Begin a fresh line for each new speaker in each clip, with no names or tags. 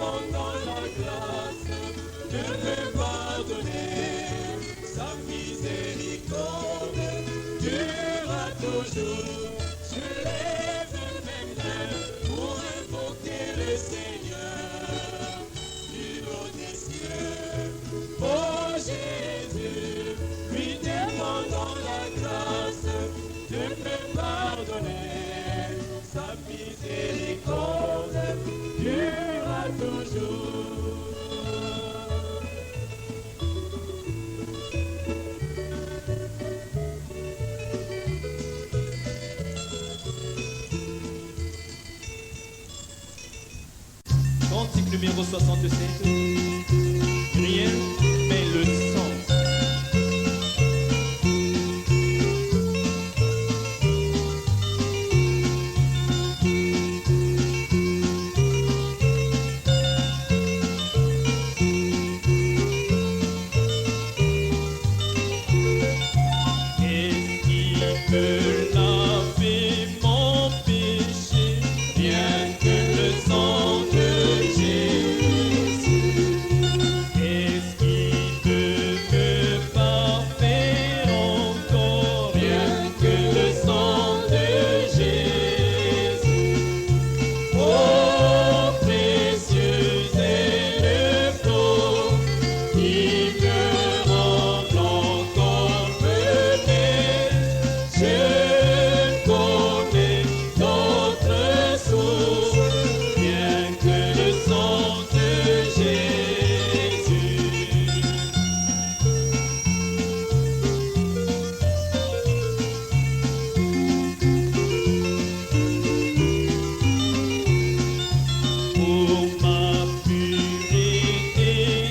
demandant la grâce de me pardonner. Sa miséricorde durera toujours. Je lève mes mains pour invoquer le Seigneur du haut des cieux. Oh Jésus, lui demandant la grâce de me pardonner. Sa miséricorde durera toujours.
Cantique numéro 67, rien mais le sang. Qu'est-ce qui peut laver mon péché, rien que le sang de Jésus? Qu'est-ce qui peut me parfaire encore, rien que le sang de Jésus? Oh, précieux est le flot qui me rend encore mené. Je connais d'autres sources, rien que le sang de Jésus. Pour ma purité,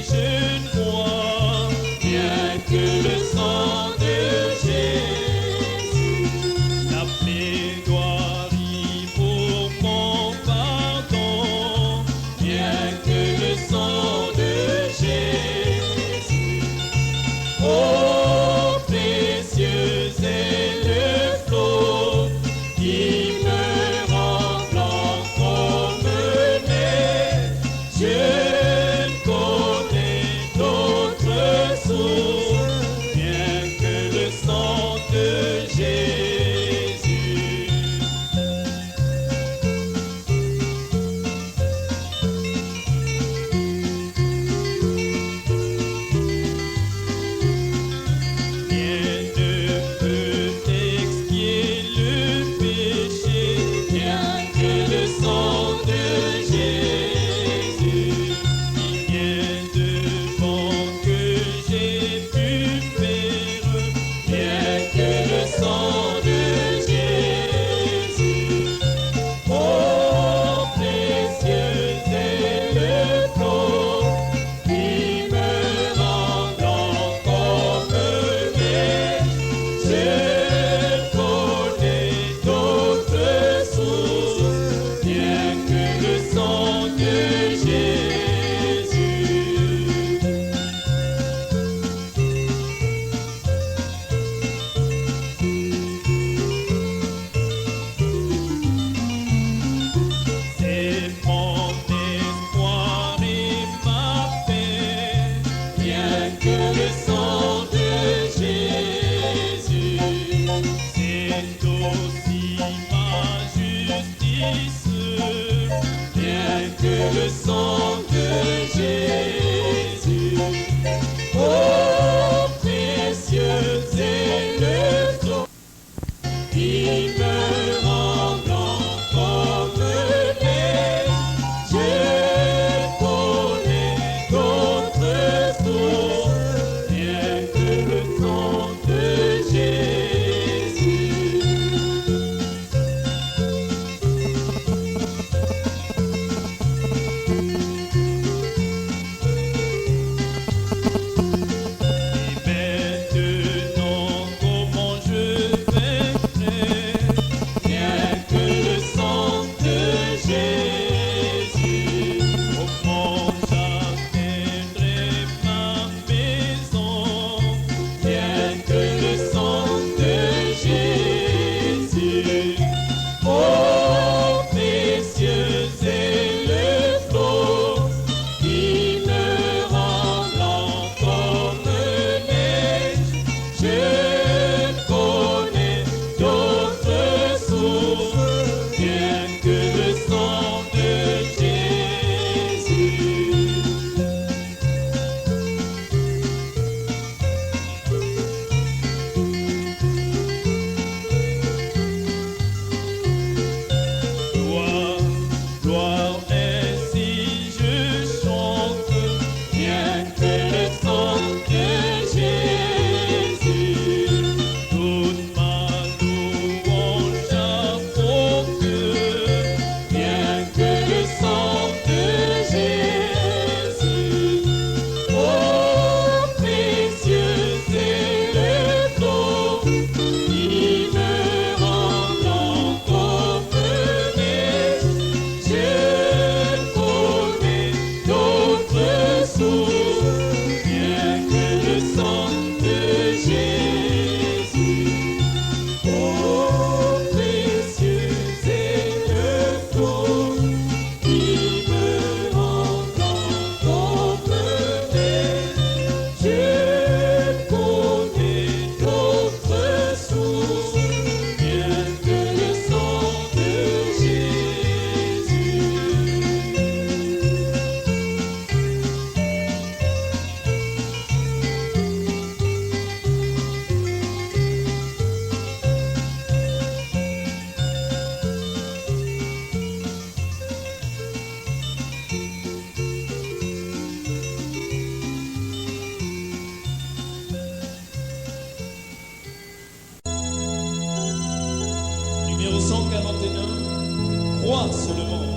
je ne vois rien que le sang de Jésus. La plaidoirie pour mon pardon, rien que le sang de Jésus. Oh, précieux est le flot qui me rend blanc comme neige. Je ne connais d'autres sources, rien que le sang de Jésus. Rien ne peut expier le péché, rien que le sang de Jésus. Il vient devant que j'ai pu faire, rien que le sang de Jésus. Oh, précieux est le flot qui me rend blanc comme neige. Je connais d'autres sources, rien que le sang de Jésus. C'est mon espoir et ma paix, rien que le sang de Jésus. C'est aussi ma justice, rien que le sang de Jésus. Oh, précieux est le flot qui me rend blanc comme neige. Je connais d'autres sources, rien que le sang de Jésus. croire seulement.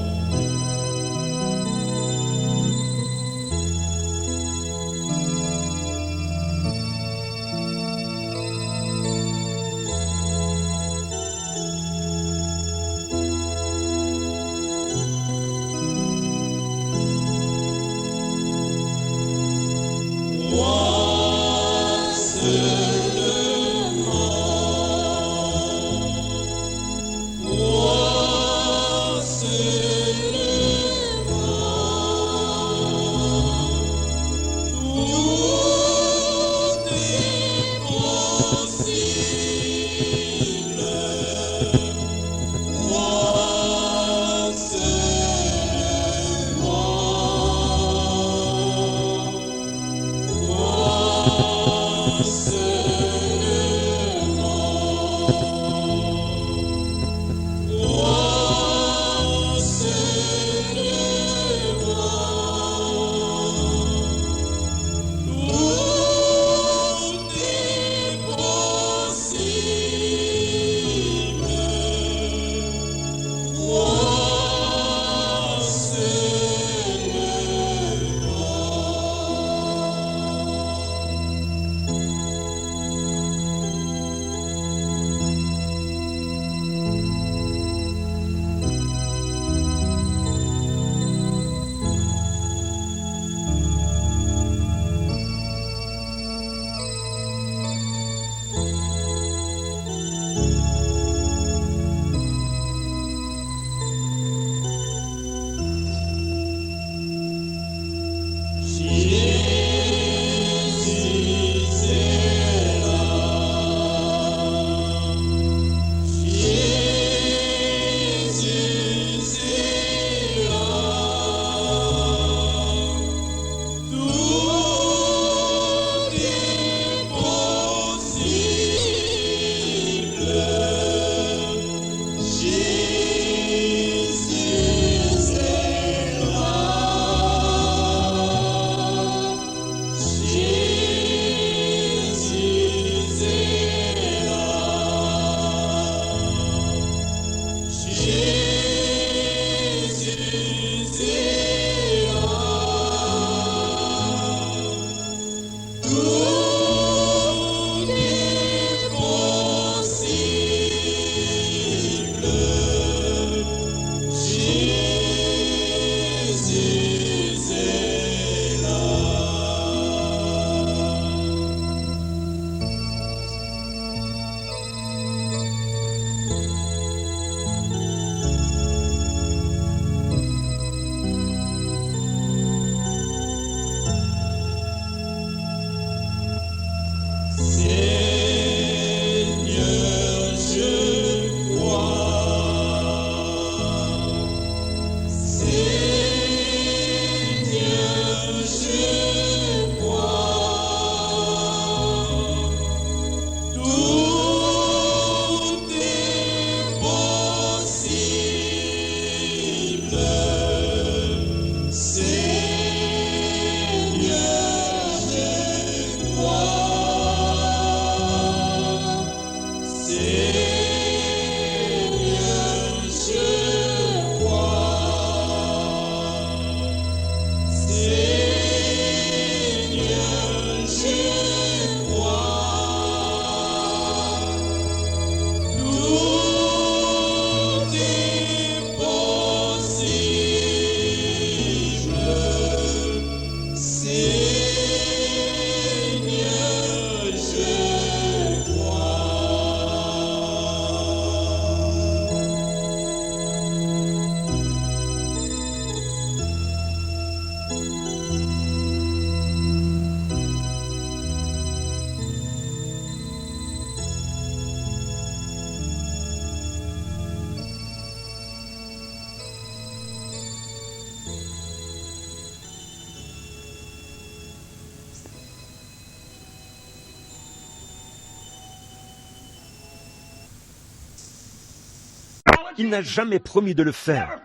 Il n'a jamais promis de le faire.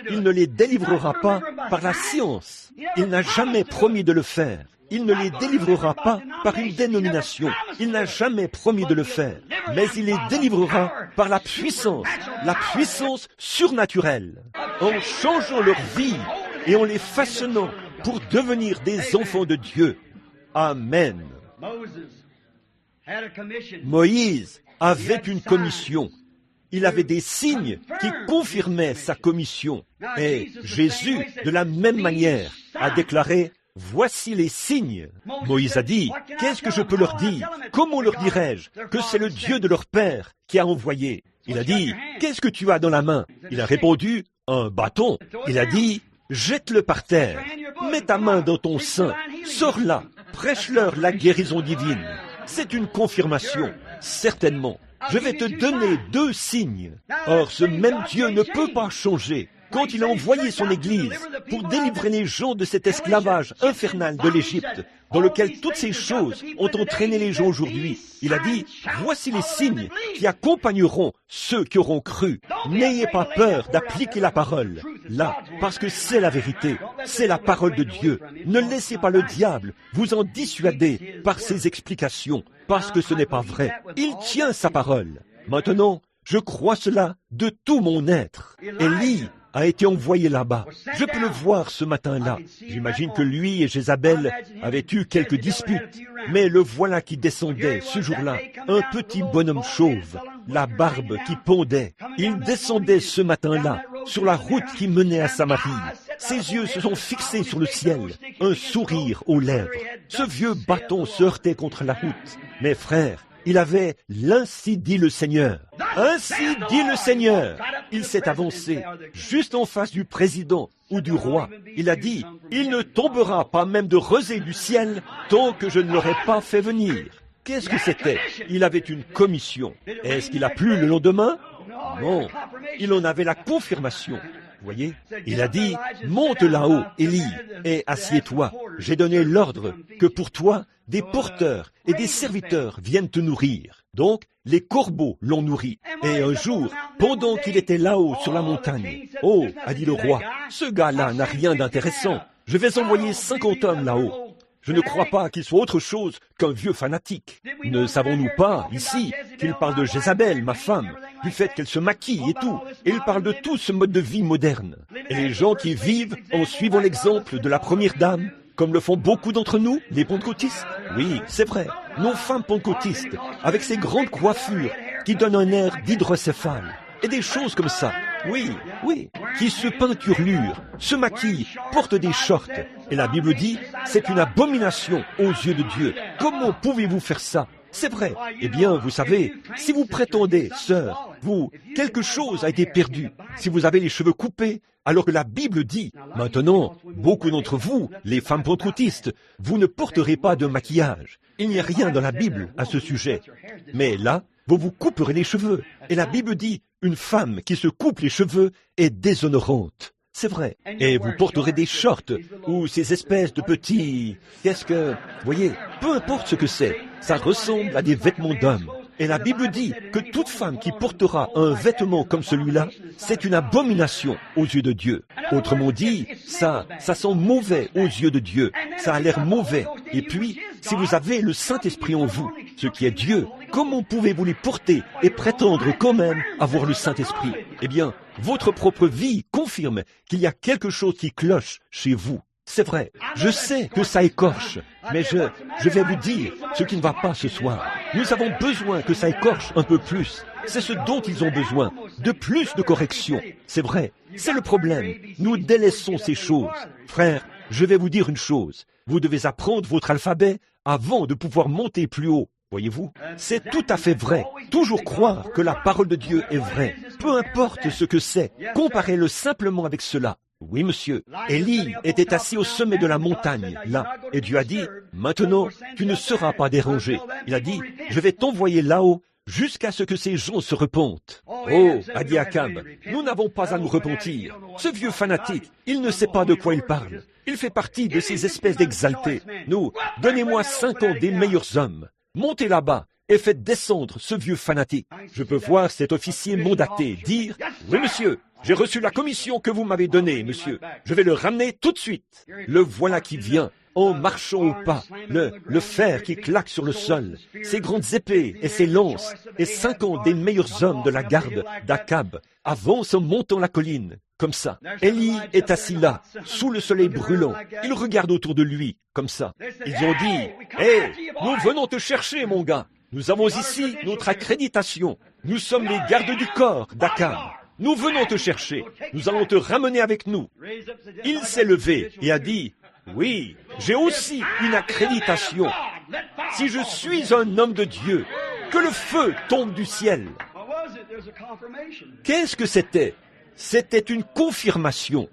Il ne les délivrera pas par la science. Il n'a jamais promis de le faire. Il ne les délivrera pas par une dénomination. Il n'a jamais promis de le faire. Mais il les délivrera par la puissance la puissance surnaturelle, en changeant leur vie et en les façonnant pour devenir des enfants de Dieu. Amen. Moïse avait une commission. Il avait des signes qui confirmaient sa commission. Et Jésus, de la même manière, a déclaré « Voici les signes ». Moïse a dit « Qu'est-ce que je peux leur dire? Comment leur dirai-je que c'est le Dieu de leur père qui a envoyé ?» Il a dit « Qu'est-ce que tu as dans la main ?» Il a répondu « Un bâton ». Il a dit « Jette-le par terre, mets ta main dans ton sein, sors-la, prêche-leur la guérison divine. » C'est une confirmation, certainement. Je vais te donner 2 signes. Or, ce même Dieu ne peut pas changer. Quand il a envoyé son Église pour délivrer les gens de cet esclavage infernal de l'Égypte, dans lequel toutes ces choses ont entraîné les gens aujourd'hui, il a dit, voici les signes qui accompagneront ceux qui auront cru. N'ayez pas peur d'appliquer la parole, là, parce que c'est la vérité, c'est la parole de Dieu. Ne laissez pas le diable vous en dissuader par ses explications, parce que ce n'est pas vrai. Il tient sa parole. Maintenant, je crois cela de tout mon être. Élie a été envoyé là-bas. Je peux le voir ce matin-là. J'imagine que lui et Jézabel avaient eu quelques disputes, mais le voilà qui descendait ce jour-là, un petit bonhomme chauve, la barbe qui pondait. Il descendait ce matin-là sur la route qui menait à Samarie. Ses yeux se sont fixés sur le ciel, un sourire aux lèvres. Ce vieux bâton se heurtait contre la route. Mes frères, il avait « l'Ainsi dit le Seigneur ». Ainsi dit le Seigneur. Il s'est avancé juste en face du président ou du roi. Il a dit « Il ne tombera pas même de rosée du ciel tant que je ne l'aurai pas fait venir ». Qu'est-ce que c'était? Il avait une commission. Est-ce qu'il a plu le lendemain? Non. Il en avait la confirmation. Vous voyez? Il a dit « Monte là-haut, Élie, et assieds-toi. J'ai donné l'ordre que pour toi, des porteurs et des serviteurs viennent te nourrir. » Donc, les corbeaux l'ont nourri. Et un jour, pendant qu'il était là-haut sur la montagne, « Oh, a dit le roi, ce gars-là n'a rien d'intéressant. Je vais envoyer 50 hommes là-haut. » Je ne crois pas qu'il soit autre chose qu'un vieux fanatique. Ne savons-nous pas, ici, qu'il parle de Jézabel, ma femme, du fait qu'elle se maquille et tout, et il parle de tout ce mode de vie moderne. Et les gens qui vivent en suivant l'exemple de la première dame, comme le font beaucoup d'entre nous, les pentecôtistes. Oui, c'est vrai, nos femmes pentecôtistes, avec ces grandes coiffures qui donnent un air d'hydrocéphale, et des choses comme ça. Oui, qui se peinturlurent, se maquillent, portent des shorts. Et la Bible dit, c'est une abomination aux yeux de Dieu. Comment pouvez-vous faire ça? C'est vrai. Eh bien, vous savez, si vous prétendez, sœur, quelque chose a été perdu. Si vous avez les cheveux coupés, alors que la Bible dit, maintenant, beaucoup d'entre vous, les femmes pentecôtistes, vous ne porterez pas de maquillage. Il n'y a rien dans la Bible à ce sujet. Mais là, vous vous couperez les cheveux. Et la Bible dit, une femme qui se coupe les cheveux est déshonorante. C'est vrai. Et vous porterez des shorts ou ces espèces de petits... voyez, peu importe ce que c'est, ça ressemble à des vêtements d'hommes. Et la Bible dit que toute femme qui portera un vêtement comme celui-là, c'est une abomination aux yeux de Dieu. Autrement dit, ça sent mauvais aux yeux de Dieu. Ça a l'air mauvais. Et puis, si vous avez le Saint-Esprit en vous, ce qui est Dieu, comment pouvez-vous les porter et prétendre quand même avoir le Saint-Esprit? Eh bien, votre propre vie confirme qu'il y a quelque chose qui cloche chez vous. C'est vrai, je sais que ça écorche, mais je vais vous dire ce qui ne va pas ce soir. Nous avons besoin que ça écorche un peu plus. C'est ce dont ils ont besoin, de plus de correction. C'est vrai, c'est le problème. Nous délaissons ces choses. Frères, je vais vous dire une chose. Vous devez apprendre votre alphabet avant de pouvoir monter plus haut. Voyez-vous, c'est tout à fait vrai. Toujours croire que la parole de Dieu est vraie. Peu importe ce que c'est, comparez-le simplement avec cela. Oui, monsieur. Élie était assis au sommet de la montagne, là, et Dieu a dit, maintenant, tu ne seras pas dérangé. Il a dit, je vais t'envoyer là-haut jusqu'à ce que ces gens se repentent. Oh, a dit Akab, nous n'avons pas à nous repentir. Ce vieux fanatique, il ne sait pas de quoi il parle. Il fait partie de ces espèces d'exaltés. Nous, donnez-moi 50 des meilleurs hommes. Montez là-bas et faites descendre ce vieux fanatique. Je peux voir cet officier mandaté dire, oui, monsieur, j'ai reçu la commission que vous m'avez donnée, monsieur. Je vais le ramener tout de suite. Le voilà qui vient, en marchant au pas, le fer qui claque sur le sol, ses grandes épées et ses lances, et 50 des meilleurs hommes de la garde d'Akab avancent en montant la colline, comme ça. Élie est assis là, sous le soleil brûlant. Il regarde autour de lui, comme ça. Ils ont dit, « Hé, nous venons te chercher, mon gars. Nous avons ici notre accréditation. Nous sommes les gardes du corps d'Akab. Nous venons te chercher. Nous allons te ramener avec nous. » Il s'est levé et a dit, « Oui, j'ai aussi une accréditation. Si je suis un homme de Dieu, que le feu tombe du ciel. » Qu'est-ce que c'était? C'était une confirmation.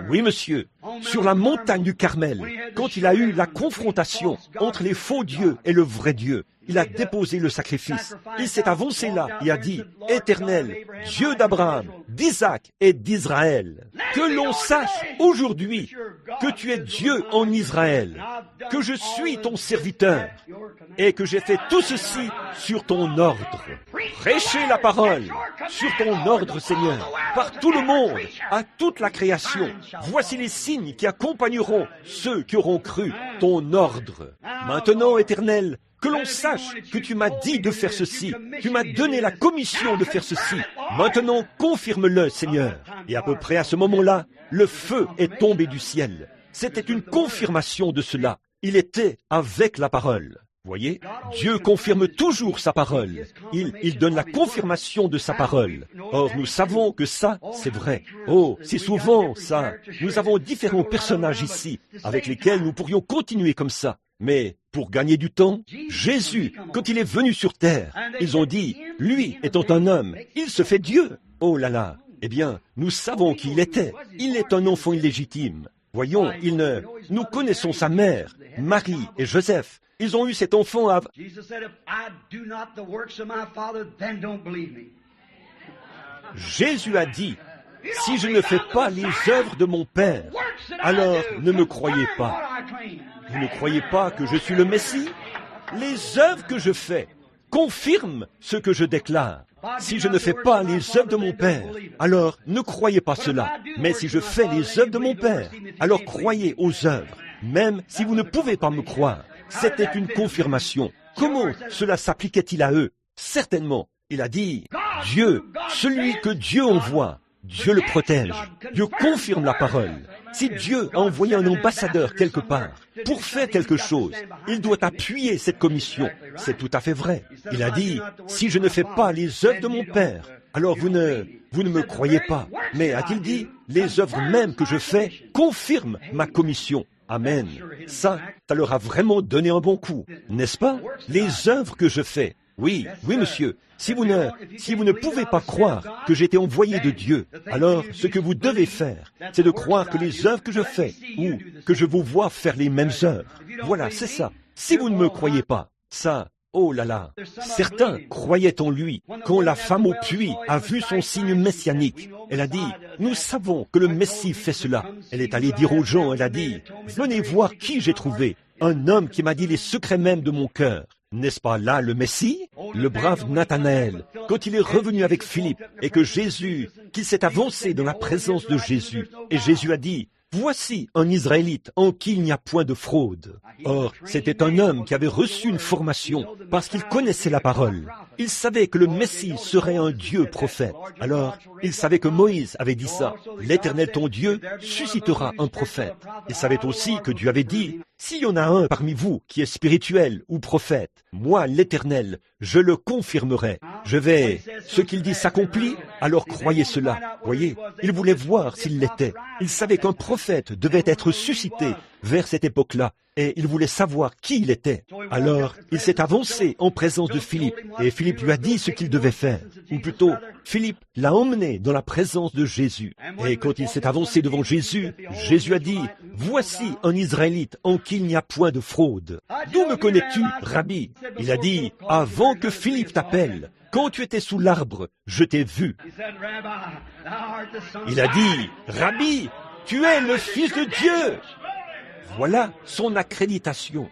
Oui, monsieur, sur la montagne du Carmel, quand il a eu la confrontation entre les faux dieux et le vrai Dieu, il a déposé le sacrifice. Il s'est avancé là et a dit, « Éternel, Dieu d'Abraham, d'Isaac et d'Israël, que l'on sache aujourd'hui que tu es Dieu en Israël, que je suis ton serviteur et que j'ai fait tout ceci sur ton ordre. Prêchez la parole sur ton ordre, Seigneur, par tout le monde, à toute la création. Voici les signes qui accompagneront ceux qui auront cru ton ordre. Maintenant, Éternel, que l'on sache que tu m'as dit de faire ceci, tu m'as donné la commission de faire ceci. Maintenant, confirme-le, Seigneur. » Et à peu près à ce moment-là, le feu est tombé du ciel. C'était une confirmation de cela. Il était avec la parole. Voyez, Dieu confirme toujours sa parole. Il donne la confirmation de sa parole. Or, nous savons que ça, c'est vrai. Oh, si souvent, ça. Nous avons différents personnages ici, avec lesquels nous pourrions continuer comme ça. Mais, pour gagner du temps, Jésus, quand il est venu sur terre, ils ont dit, lui étant un homme, il se fait Dieu. Oh là là. Eh bien, nous savons qui il était. Il est un enfant illégitime. Voyons, nous connaissons sa mère, Marie et Joseph. Ils ont eu cet enfant à... Jésus a dit, « Si je ne fais pas les œuvres de mon Père, alors ne me croyez pas. » Vous ne croyez pas que je suis le Messie? Les œuvres que je fais confirment ce que je déclare. Si je ne fais pas les œuvres de mon Père, alors ne croyez pas cela. Mais si je fais les œuvres de mon Père, alors croyez aux œuvres, même si vous ne pouvez pas me croire. C'était une confirmation. Comment cela s'appliquait-il à eux? Certainement, il a dit, Dieu, celui que Dieu envoie, Dieu le protège. Dieu confirme la parole. Si Dieu a envoyé un ambassadeur quelque part pour faire quelque chose, il doit appuyer cette commission. C'est tout à fait vrai. Il a dit, si je ne fais pas les œuvres de mon Père, alors vous ne me croyez pas. Mais a-t-il dit, les œuvres mêmes que je fais confirment ma commission. Amen. Ça leur a vraiment donné un bon coup, n'est-ce pas? Les œuvres que je fais. Oui, monsieur. Si vous ne pouvez pas croire que j'ai été envoyé de Dieu, alors ce que vous devez faire, c'est de croire que les œuvres que je fais, ou que je vous vois faire les mêmes œuvres. Voilà, c'est ça. Si vous ne me croyez pas, ça, oh là là, certains croyaient en lui. Quand la femme au puits a vu son signe messianique, elle a dit, nous savons que le Messie fait cela. Elle est allée dire aux gens, elle a dit, venez voir qui j'ai trouvé, un homme qui m'a dit les secrets même de mon cœur. N'est-ce pas là le Messie? Le brave Nathanaël, quand il est revenu avec Philippe et que qu'il s'est avancé dans la présence de Jésus, et Jésus a dit, voici un Israélite en qui il n'y a point de fraude. Or, c'était un homme qui avait reçu une formation parce qu'il connaissait la parole. Il savait que le Messie serait un Dieu prophète. Alors, il savait que Moïse avait dit ça. L'Éternel ton Dieu suscitera un prophète. Il savait aussi que Dieu avait dit, s'il y en a un parmi vous qui est spirituel ou prophète, moi, l'Éternel, je le confirmerai. Ce qu'il dit s'accomplit, alors croyez cela. Voyez, il voulait voir s'il l'était. Il savait qu'un prophète devait être suscité vers cette époque-là, et il voulait savoir qui il était. Alors, il s'est avancé en présence de Philippe, et Philippe lui a dit ce qu'il devait faire. Ou plutôt, Philippe l'a emmené dans la présence de Jésus. Et quand il s'est avancé devant Jésus, Jésus a dit, « Voici un Israélite en qui il n'y a point de fraude. D'où me connais-tu, Rabbi ?» Il a dit, « Avant que Philippe t'appelle, quand tu étais sous l'arbre, je t'ai vu. » Il a dit, « Rabbi, tu es le Fils de Dieu. » Voilà son accréditation.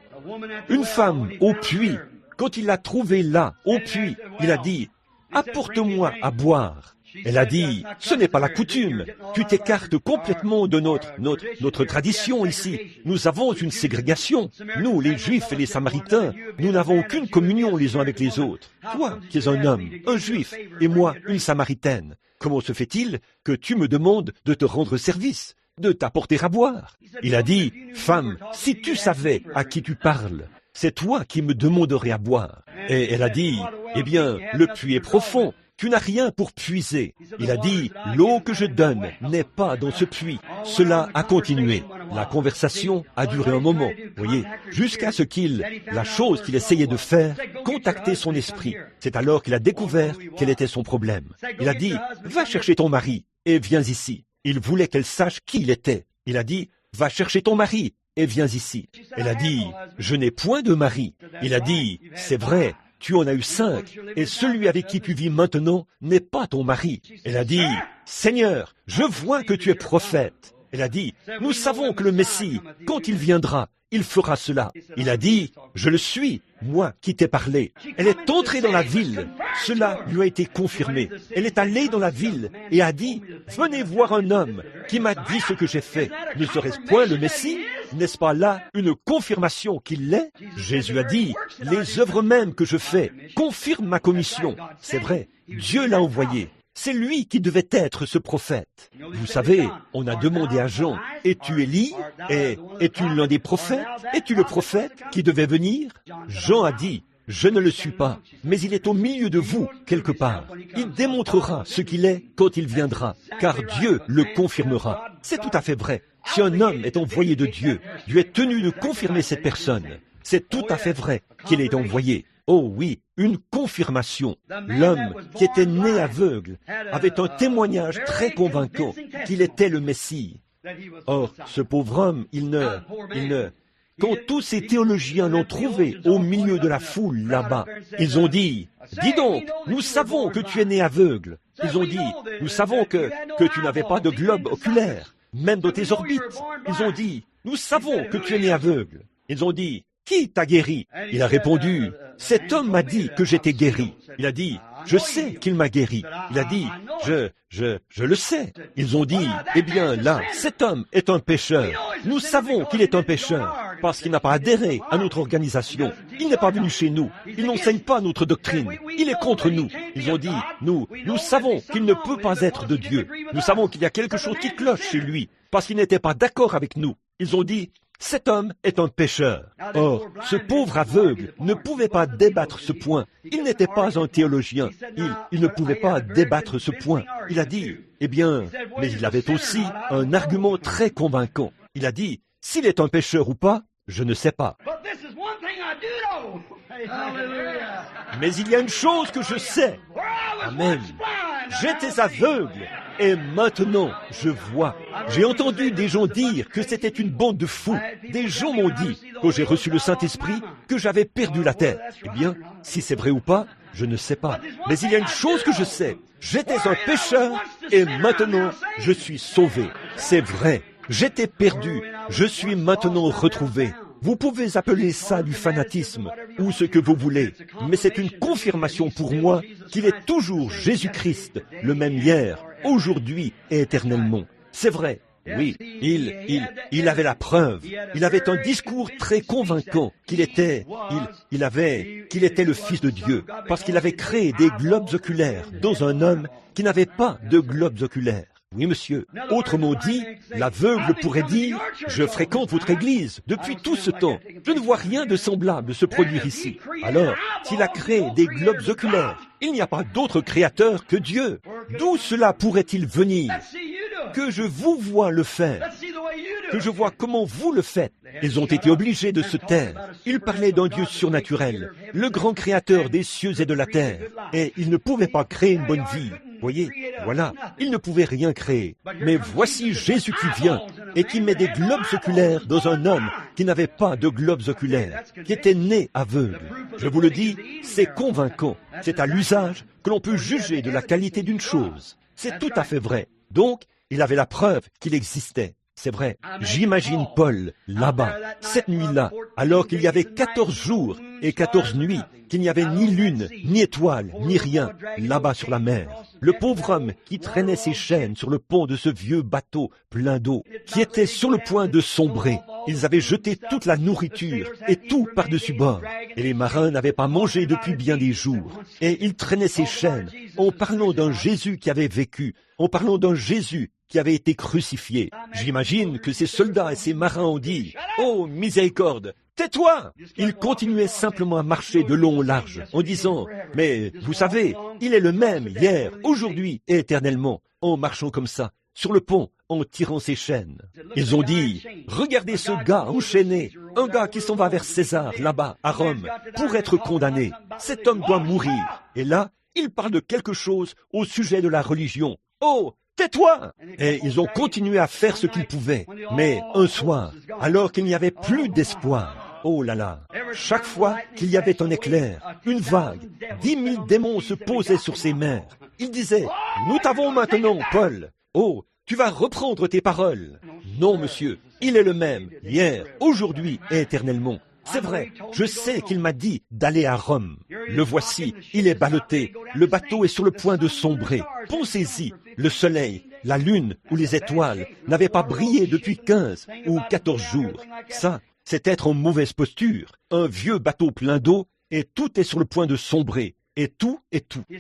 Une femme au puits, quand il l'a trouvée là, au puits, il a dit, « Apporte-moi à boire. » Elle a dit, ce n'est pas la coutume. Tu t'écartes complètement de notre tradition ici. Nous avons une ségrégation. Nous, les Juifs et les Samaritains, nous n'avons aucune communion les uns avec les autres. Toi, qui es un homme, un Juif, et moi, une Samaritaine. Comment se fait-il que tu me demandes de te rendre service, de t'apporter à boire? Il a dit, femme, si tu savais à qui tu parles, c'est toi qui me demanderais à boire. Et elle a dit, eh bien, le puits est profond. Tu n'as rien pour puiser. Il a dit, l'eau que je donne n'est pas dans ce puits. Cela a continué. La conversation a duré un moment, voyez, jusqu'à ce la chose qu'il essayait de faire, contacter son esprit. C'est alors qu'il a découvert quel était son problème. Il a dit, va chercher ton mari et viens ici. Il voulait qu'elle sache qui il était. Il a dit, va chercher ton mari et viens ici. Elle a dit, je n'ai point de mari. Il a dit, c'est vrai. Tu en as eu 5, et celui avec qui tu vis maintenant n'est pas ton mari. Elle a dit, Seigneur, je vois que tu es prophète. Elle a dit, nous savons que le Messie, quand il viendra, il fera cela. Il a dit, je le suis, moi qui t'ai parlé. Elle est entrée dans la ville. Cela lui a été confirmé. Elle est allée dans la ville et a dit, venez voir un homme qui m'a dit ce que j'ai fait. Ne serait-ce point le Messie? N'est-ce pas là une confirmation qu'il l'est? Jésus a dit, les œuvres mêmes que je fais confirment ma commission. C'est vrai, Dieu l'a envoyé. C'est lui qui devait être ce prophète. Vous savez, on a demandé à Jean, es-tu Élie? Es-tu l'un des prophètes? Es-tu le prophète qui devait venir? Jean a dit, je ne le suis pas, mais il est au milieu de vous, quelque part. Il démontrera ce qu'il est quand il viendra, car Dieu le confirmera. C'est tout à fait vrai. Si un homme est envoyé de Dieu, Dieu est tenu de confirmer cette personne. C'est tout à fait vrai qu'il est envoyé. Oh oui, une confirmation. L'homme qui était né aveugle avait un témoignage très convaincant qu'il était le Messie. Or, ce pauvre homme, quand tous ces théologiens l'ont trouvé au milieu de la foule là-bas, ils ont dit, dis donc, nous savons que tu es né aveugle. Ils ont dit, nous savons que tu n'avais pas de globe oculaire, même dans tes orbites. Ils ont dit, nous savons que tu es né aveugle. Ils ont dit, qui t'a guéri? Il a répondu, cet homme m'a dit que j'étais guéri. Il a dit, je sais qu'il m'a guéri. Il a dit, je le sais. Ils ont dit, eh bien là, cet homme est un pécheur. Nous savons qu'il est un pécheur, parce qu'il n'a pas adhéré à notre organisation. Il n'est pas venu chez nous. Il n'enseigne pas notre doctrine. Il est contre nous. Ils ont dit, nous savons qu'il ne peut pas être de Dieu. Nous savons qu'il y a quelque chose qui cloche chez lui, parce qu'il n'était pas d'accord avec nous. Ils ont dit, cet homme est un pécheur. Or, ce pauvre aveugle ne pouvait pas débattre ce point. Il n'était pas un théologien. Il ne pouvait pas débattre ce point. Il a dit, eh bien, mais il avait aussi un argument très convaincant. Il a dit, s'il est un pécheur ou pas, je ne sais pas. Mais il y a une chose que je sais. Amen. J'étais aveugle et maintenant je vois. J'ai entendu des gens dire que c'était une bande de fous. Des gens m'ont dit, quand j'ai reçu le Saint-Esprit, que j'avais perdu la tête. Eh bien, si c'est vrai ou pas, je ne sais pas. Mais il y a une chose que je sais. J'étais un pécheur et maintenant je suis sauvé. C'est vrai. J'étais perdu. Je suis maintenant retrouvé. Vous pouvez appeler ça du fanatisme ou ce que vous voulez, mais c'est une confirmation pour moi qu'il est toujours Jésus-Christ, le même hier, aujourd'hui et éternellement. C'est vrai, oui, il avait la preuve, il avait un discours très convaincant qu'il était le Fils de Dieu, parce qu'il avait créé des globes oculaires dans un homme qui n'avait pas de globes oculaires. Oui, monsieur. Autrement dit, l'aveugle pourrait dire, je fréquente votre église depuis tout ce temps. Je ne vois rien de semblable se produire ici. Alors, s'il a créé des globes oculaires, il n'y a pas d'autre créateur que Dieu. D'où cela pourrait-il venir? Que je vous vois le faire. Que je vois comment vous le faites. Ils ont été obligés de se taire. Ils parlaient d'un Dieu surnaturel, le grand créateur des cieux et de la terre. Et ils ne pouvaient pas créer une bonne vie. Voyez, voilà, ils ne pouvaient rien créer. Mais voici Jésus qui vient et qui met des globes oculaires dans un homme qui n'avait pas de globes oculaires, qui était né aveugle. Je vous le dis, c'est convaincant. C'est à l'usage que l'on peut juger de la qualité d'une chose. C'est tout à fait vrai. Donc, il avait la preuve qu'il existait. C'est vrai, j'imagine Paul là-bas, cette nuit-là, alors qu'il y avait 14 jours et 14 nuits, qu'il n'y avait ni lune, ni étoile, ni rien, là-bas sur la mer. Le pauvre homme qui traînait ses chaînes sur le pont de ce vieux bateau plein d'eau, qui était sur le point de sombrer. Ils avaient jeté toute la nourriture et tout par-dessus bord. Et les marins n'avaient pas mangé depuis bien des jours. Et il traînait ses chaînes en parlant d'un Jésus qui avait vécu, en parlant d'un Jésus qui avait été crucifié. J'imagine que ces soldats et ces marins ont dit « Oh, miséricorde, tais-toi !» Ils continuaient simplement à marcher de long en large, en disant « Mais vous savez, il est le même hier, aujourd'hui et éternellement », en marchant comme ça, sur le pont, en tirant ses chaînes. Ils ont dit « Regardez ce gars enchaîné, un gars qui s'en va vers César, là-bas, à Rome, pour être condamné. Cet homme doit mourir. » Et là, il parle de quelque chose au sujet de la religion. « Oh, tais-toi !» Et ils ont continué à faire ce qu'ils pouvaient. Mais un soir, alors qu'il n'y avait plus d'espoir, oh là là, chaque fois qu'il y avait un éclair, une vague, 10 000 démons se posaient sur ses mers. Ils disaient « Nous t'avons maintenant, Paul. Oh, tu vas reprendre tes paroles. » Non, monsieur, il est le même, hier, aujourd'hui et éternellement. C'est vrai, je sais qu'il m'a dit d'aller à Rome. Le voici, il est ballotté, le bateau est sur le point de sombrer. Pensez-y, le soleil, la lune ou les étoiles n'avaient pas brillé depuis 15 ou 14 jours. Ça, c'est être en mauvaise posture. Un vieux bateau plein d'eau et tout est sur le point de sombrer. Et tout.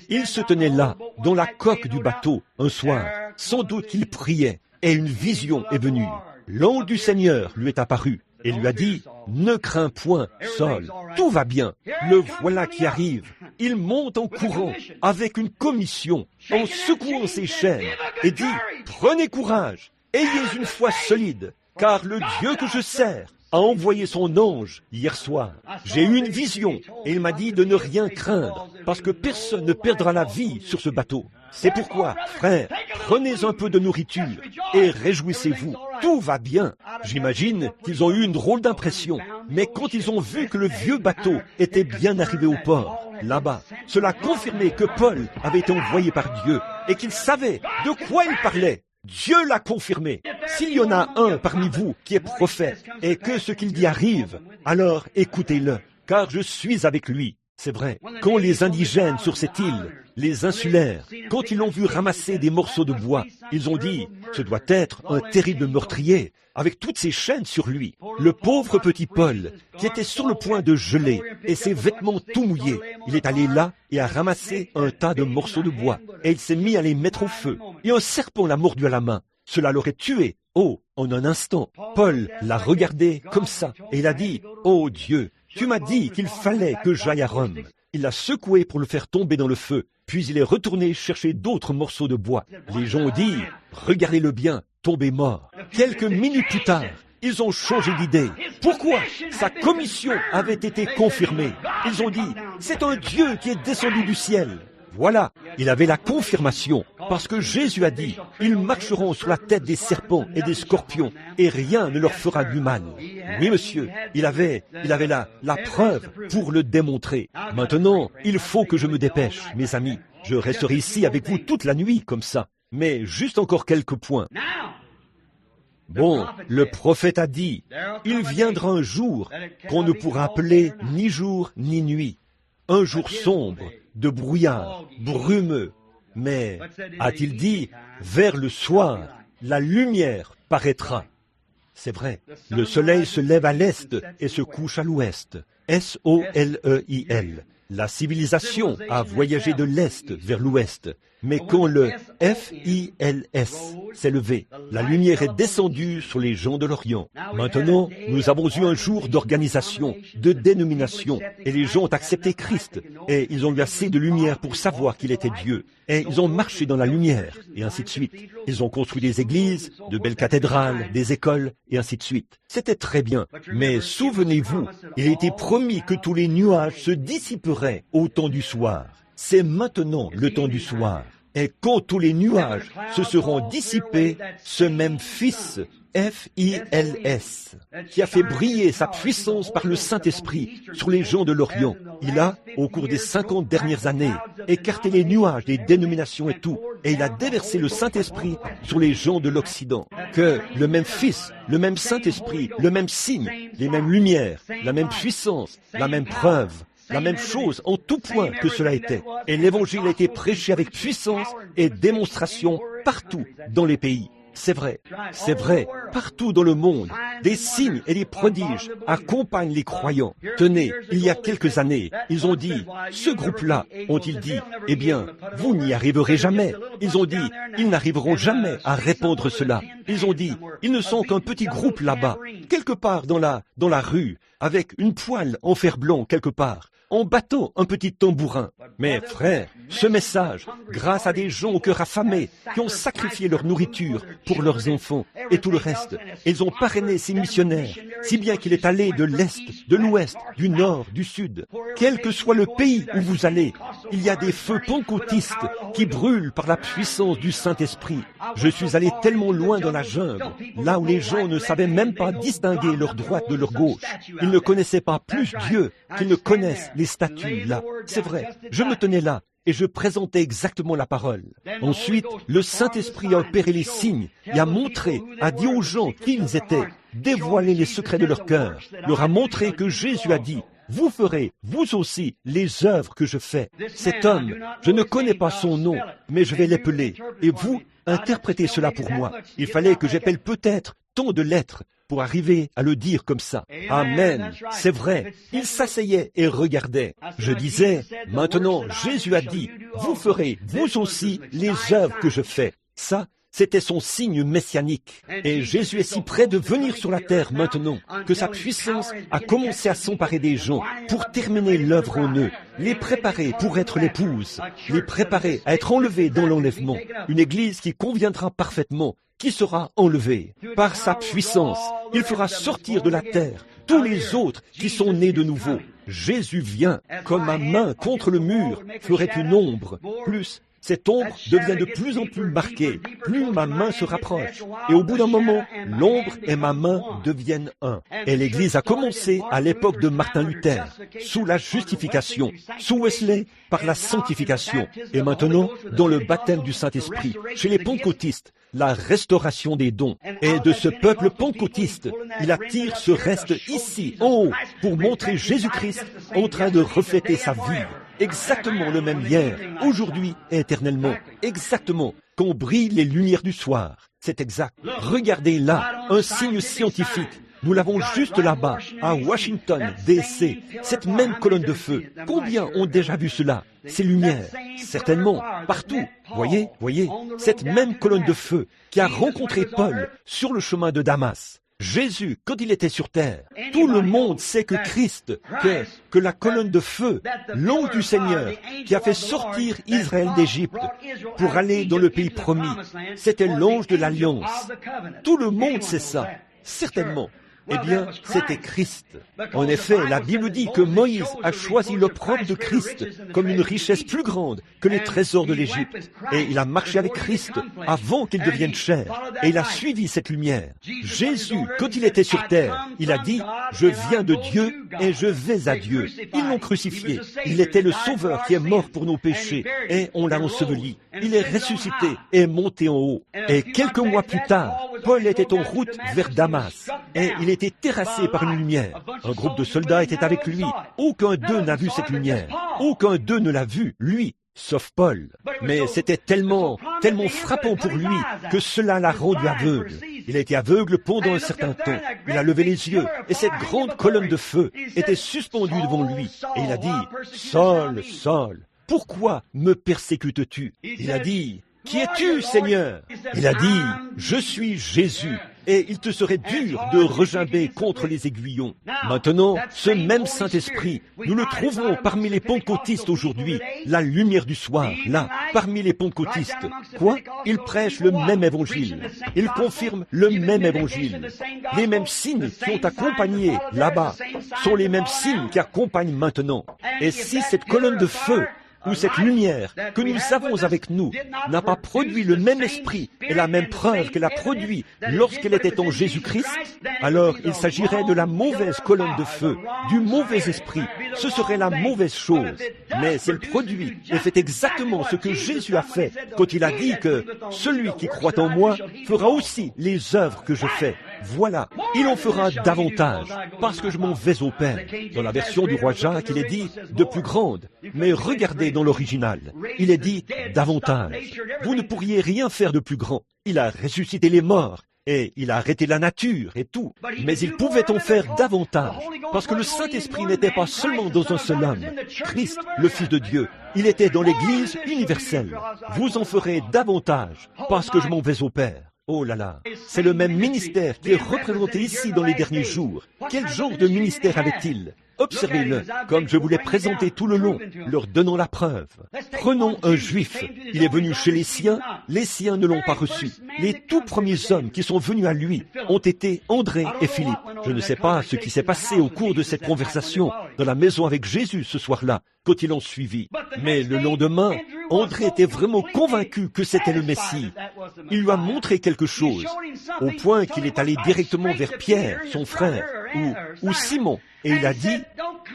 Il se tenait là, dans la coque du bateau, un soir. Sans doute qu'il priait, et une vision est venue. L'ange du Seigneur lui est apparu et lui a dit « Ne crains point, Saul, tout va bien. Le voilà qui arrive. Il monte en courant, avec une commission, en secouant ses chaînes, et dit « Prenez courage, ayez une foi solide, car le Dieu que je sers a envoyé son ange hier soir. J'ai eu une vision, et il m'a dit de ne rien craindre, parce que personne ne perdra la vie sur ce bateau. C'est pourquoi, frères, prenez un peu de nourriture et réjouissez-vous. Tout va bien. » J'imagine qu'ils ont eu une drôle d'impression. Mais quand ils ont vu que le vieux bateau était bien arrivé au port, là-bas, cela confirmait que Paul avait été envoyé par Dieu et qu'il savait de quoi il parlait. Dieu l'a confirmé. S'il y en a un parmi vous qui est prophète et que ce qu'il dit arrive, alors écoutez-le, car je suis avec lui. C'est vrai, quand les indigènes sur cette île, les insulaires, quand ils l'ont vu ramasser des morceaux de bois, ils ont dit « Ce doit être un terrible meurtrier, avec toutes ses chaînes sur lui. » Le pauvre petit Paul, qui était sur le point de geler, et ses vêtements tout mouillés, il est allé là et a ramassé un tas de morceaux de bois, et il s'est mis à les mettre au feu. Et un serpent l'a mordu à la main. Cela l'aurait tué. Oh, en un instant, Paul l'a regardé comme ça, et il a dit « Oh Dieu, tu m'as dit qu'il fallait que j'aille à Rome. » Il l'a secoué pour le faire tomber dans le feu, puis il est retourné chercher d'autres morceaux de bois. Les gens ont dit « Regardez-le bien, tombé mort. » Quelques minutes plus tard, ils ont changé d'idée. Pourquoi? Sa commission avait été confirmée. Ils ont dit « C'est un Dieu qui est descendu du ciel. » Voilà, il avait la confirmation, parce que Jésus a dit, ils marcheront sur la tête des serpents et des scorpions, et rien ne leur fera du mal. Oui, monsieur, il avait la preuve pour le démontrer. Maintenant, il faut que je me dépêche, mes amis. Je resterai ici avec vous toute la nuit, comme ça. Mais juste encore quelques points. Bon, le prophète a dit, il viendra un jour qu'on ne pourra appeler ni jour ni nuit. Un jour sombre, de brouillard, brumeux. Mais, a-t-il dit, vers le soir, la lumière paraîtra. C'est vrai, le soleil se lève à l'est et se couche à l'ouest. S-O-L-E-I-L. La civilisation a voyagé de l'est vers l'ouest. Mais quand le F-I-L-S s'est levé, la lumière est descendue sur les gens de l'Orient. Maintenant, nous avons eu un jour d'organisation, de dénomination, et les gens ont accepté Christ, et ils ont eu assez de lumière pour savoir qu'il était Dieu, et ils ont marché dans la lumière, et ainsi de suite. Ils ont construit des églises, de belles cathédrales, des écoles, et ainsi de suite. C'était très bien, mais souvenez-vous, il a été promis que tous les nuages se dissiperaient au temps du soir. C'est maintenant le temps du soir. Et quand tous les nuages se seront dissipés, ce même Fils, F-I-L-S, qui a fait briller sa puissance par le Saint-Esprit sur les gens de l'Orient, il a, au cours des 50 dernières années, écarté les nuages des dénominations et tout, et il a déversé le Saint-Esprit sur les gens de l'Occident. Que le même Fils, le même Saint-Esprit, le même signe, les mêmes lumières, la même puissance, la même preuve, la même chose en tout point que cela était. Et l'Évangile a été prêché avec puissance et démonstration partout dans les pays. C'est vrai, partout dans le monde, des signes et des prodiges accompagnent les croyants. Tenez, il y a quelques années, ils ont dit, ce groupe-là, ont-ils dit, eh bien, vous n'y arriverez jamais. Ils ont dit, ils n'arriveront jamais à répandre cela. Ils ont dit, ils ne sont qu'un petit groupe là-bas, quelque part dans la rue, avec une poêle en fer blanc quelque part, en battant un petit tambourin. Mais frères, ce message, grâce à des gens au cœur affamé, qui ont sacrifié leur nourriture pour leurs enfants et tout le reste, ils ont parrainé ces missionnaires, si bien qu'il est allé de l'Est, de l'Ouest, du Nord, du Sud. Quel que soit le pays où vous allez, il y a des feux pentecôtistes qui brûlent par la puissance du Saint-Esprit. Je suis allé tellement loin dans la jungle, là où les gens ne savaient même pas distinguer leur droite de leur gauche. Ils ne connaissaient pas plus Dieu qu'ils ne connaissent les statues là. C'est vrai, je me tenais là et je présentais exactement la parole. Ensuite, le Saint-Esprit a opéré les signes et a montré, a dit aux gens qui ils étaient, dévoilé les secrets de leur cœur, leur a montré que Jésus a dit, vous ferez, vous aussi, les œuvres que je fais. Cet homme, je ne connais pas son nom, mais je vais l'épeler. Et vous, interprétez cela pour moi. Il fallait que j'épelle peut-être tant de lettres pour arriver à le dire comme ça. Amen, c'est vrai. Il s'asseyait et regardait. Je disais, maintenant, Jésus a dit, vous ferez, vous aussi, les œuvres que je fais. Ça, c'était son signe messianique. Et Jésus est si près de venir sur la terre maintenant que sa puissance a commencé à s'emparer des gens pour terminer l'œuvre en eux, les préparer pour être l'épouse, les préparer à être enlevés dans l'enlèvement. Une église qui conviendra parfaitement, qui sera enlevée. Par sa puissance, il fera sortir de la terre tous les autres qui sont nés de nouveau. Jésus vient, comme ma main contre le mur ferait une ombre. Plus cette ombre devient de plus en plus marquée, plus ma main se rapproche. Et au bout d'un moment, l'ombre et ma main deviennent un. Et l'Église a commencé à l'époque de Martin Luther, sous la justification, sous Wesley, par la sanctification. Et maintenant, dans le baptême du Saint-Esprit, chez les pentecôtistes, la restauration des dons. Et de ce peuple pentecôtiste, il attire ce reste ici, en haut, pour montrer Jésus-Christ en train de refléter sa vie. Exactement le même hier, aujourd'hui et éternellement. Exactement, quand brillent les lumières du soir. C'est exact. Regardez là, un signe scientifique. Nous l'avons juste là-bas, à Washington, D.C., cette même colonne de feu. Combien ont déjà vu cela? Ces lumières, certainement, partout. Voyez, cette même colonne de feu qui a rencontré Paul sur le chemin de Damas. Jésus, quand il était sur terre, tout le monde sait que Christ, que la colonne de feu, l'ange du Seigneur, qui a fait sortir Israël d'Égypte pour aller dans le pays promis, c'était l'ange de l'Alliance. Tout le monde sait ça, certainement. Eh bien, c'était Christ. En effet, la Bible dit que Moïse a choisi l'opprobre de Christ comme une richesse plus grande que les trésors de l'Égypte. Et il a marché avec Christ avant qu'il devienne chair. Et il a suivi cette lumière. Jésus, quand il était sur terre, il a dit, je viens de Dieu et je vais à Dieu. Ils l'ont crucifié. Il était le Sauveur qui est mort pour nos péchés. Et on l'a enseveli. Il est ressuscité et monté en haut. Et quelques mois plus tard, Paul était en route vers Damas. Et il était terrassé par une lumière. Un groupe de soldats était avec lui. Aucun d'eux n'a vu cette lumière. Aucun d'eux ne l'a vu, lui, sauf Paul. Mais c'était tellement frappant pour lui que cela l'a rendu aveugle. Il a été aveugle pendant un certain temps. Il a levé les yeux et cette grande colonne de feu était suspendue devant lui. Et il a dit, « Saul, Saul, pourquoi me persécutes-tu » Il a dit, « Qui es-tu, Seigneur » Il a dit, « Je suis Jésus. » Et il te serait dur de regimber contre les aiguillons. Maintenant, ce même Saint-Esprit, nous le trouvons parmi les pentecôtistes aujourd'hui, la lumière du soir, là, parmi les pentecôtistes. Quoi? Ils prêchent le même évangile. Ils confirment le même évangile. Les mêmes signes qui ont accompagné là-bas sont les mêmes signes qui accompagnent maintenant. Et si cette colonne de feu ou cette lumière que nous avons avec nous n'a pas produit le même esprit et la même preuve qu'elle a produit lorsqu'elle était en Jésus-Christ, alors il s'agirait de la mauvaise colonne de feu, du mauvais esprit. Ce serait la mauvaise chose. Mais si elle produit et fait exactement ce que Jésus a fait quand il a dit que celui qui croit en moi fera aussi les œuvres que je fais. Voilà, il en fera davantage, parce que je m'en vais au Père. Dans la version du roi Jacques, il est dit de plus grande, mais regardez dans l'original, il est dit davantage. Vous ne pourriez rien faire de plus grand. Il a ressuscité les morts, et il a arrêté la nature et tout. Mais il pouvait en faire davantage, parce que le Saint-Esprit n'était pas seulement dans un seul homme, Christ, le Fils de Dieu. Il était dans l'Église universelle. Vous en ferez davantage, parce que je m'en vais au Père. Oh là là, c'est le même ministère qui est représenté ici dans les derniers jours. Quel genre de ministère avait-il? Observez-le, comme je vous l'ai présenté tout le long, leur donnant la preuve. Prenons un juif. Il est venu chez les siens ne l'ont pas reçu. Les tout premiers hommes qui sont venus à lui ont été André et Philippe. Je ne sais pas ce qui s'est passé au cours de cette conversation dans la maison avec Jésus ce soir-là, quand ils l'ont suivi. Mais le lendemain, André était vraiment convaincu que c'était le Messie. Il lui a montré quelque chose, au point qu'il est allé directement vers Pierre, son frère, ou Simon, et il a dit,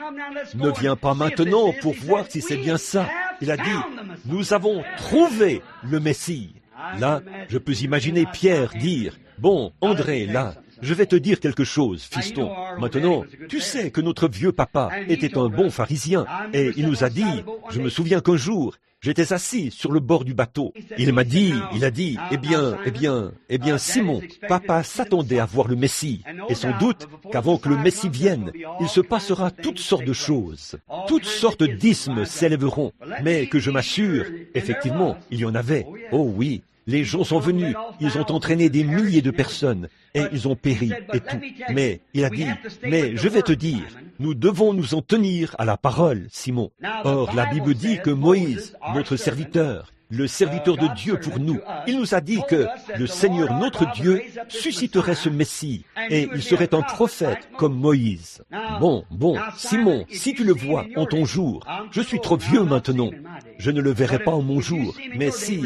« Ne viens pas maintenant pour voir si c'est bien ça. » Il a dit, « Nous avons trouvé le Messie. » Là, je peux imaginer Pierre dire, « Bon, André, là, je vais te dire quelque chose, fiston. Maintenant, tu sais que notre vieux papa était un bon pharisien, et il nous a dit, je me souviens qu'un jour, j'étais assis sur le bord du bateau. Il a dit, eh bien, Simon, papa s'attendait à voir le Messie, et sans doute qu'avant que le Messie vienne, il se passera toutes sortes de choses. Toutes sortes d'ismes s'élèveront, mais que je m'assure, effectivement, il y en avait. Oh oui. Les gens sont venus, ils ont entraîné des milliers de personnes, et ils ont péri, et tout. Mais, il a dit, mais je vais te dire, nous devons nous en tenir à la parole, Simon. Or, la Bible dit que Moïse, notre serviteur, le serviteur de Dieu pour nous, il nous a dit que le Seigneur notre Dieu susciterait ce Messie, et il serait un prophète comme Moïse. Bon, Simon, si tu le vois en ton jour, je suis trop vieux maintenant, je ne le verrai pas en mon jour, mais si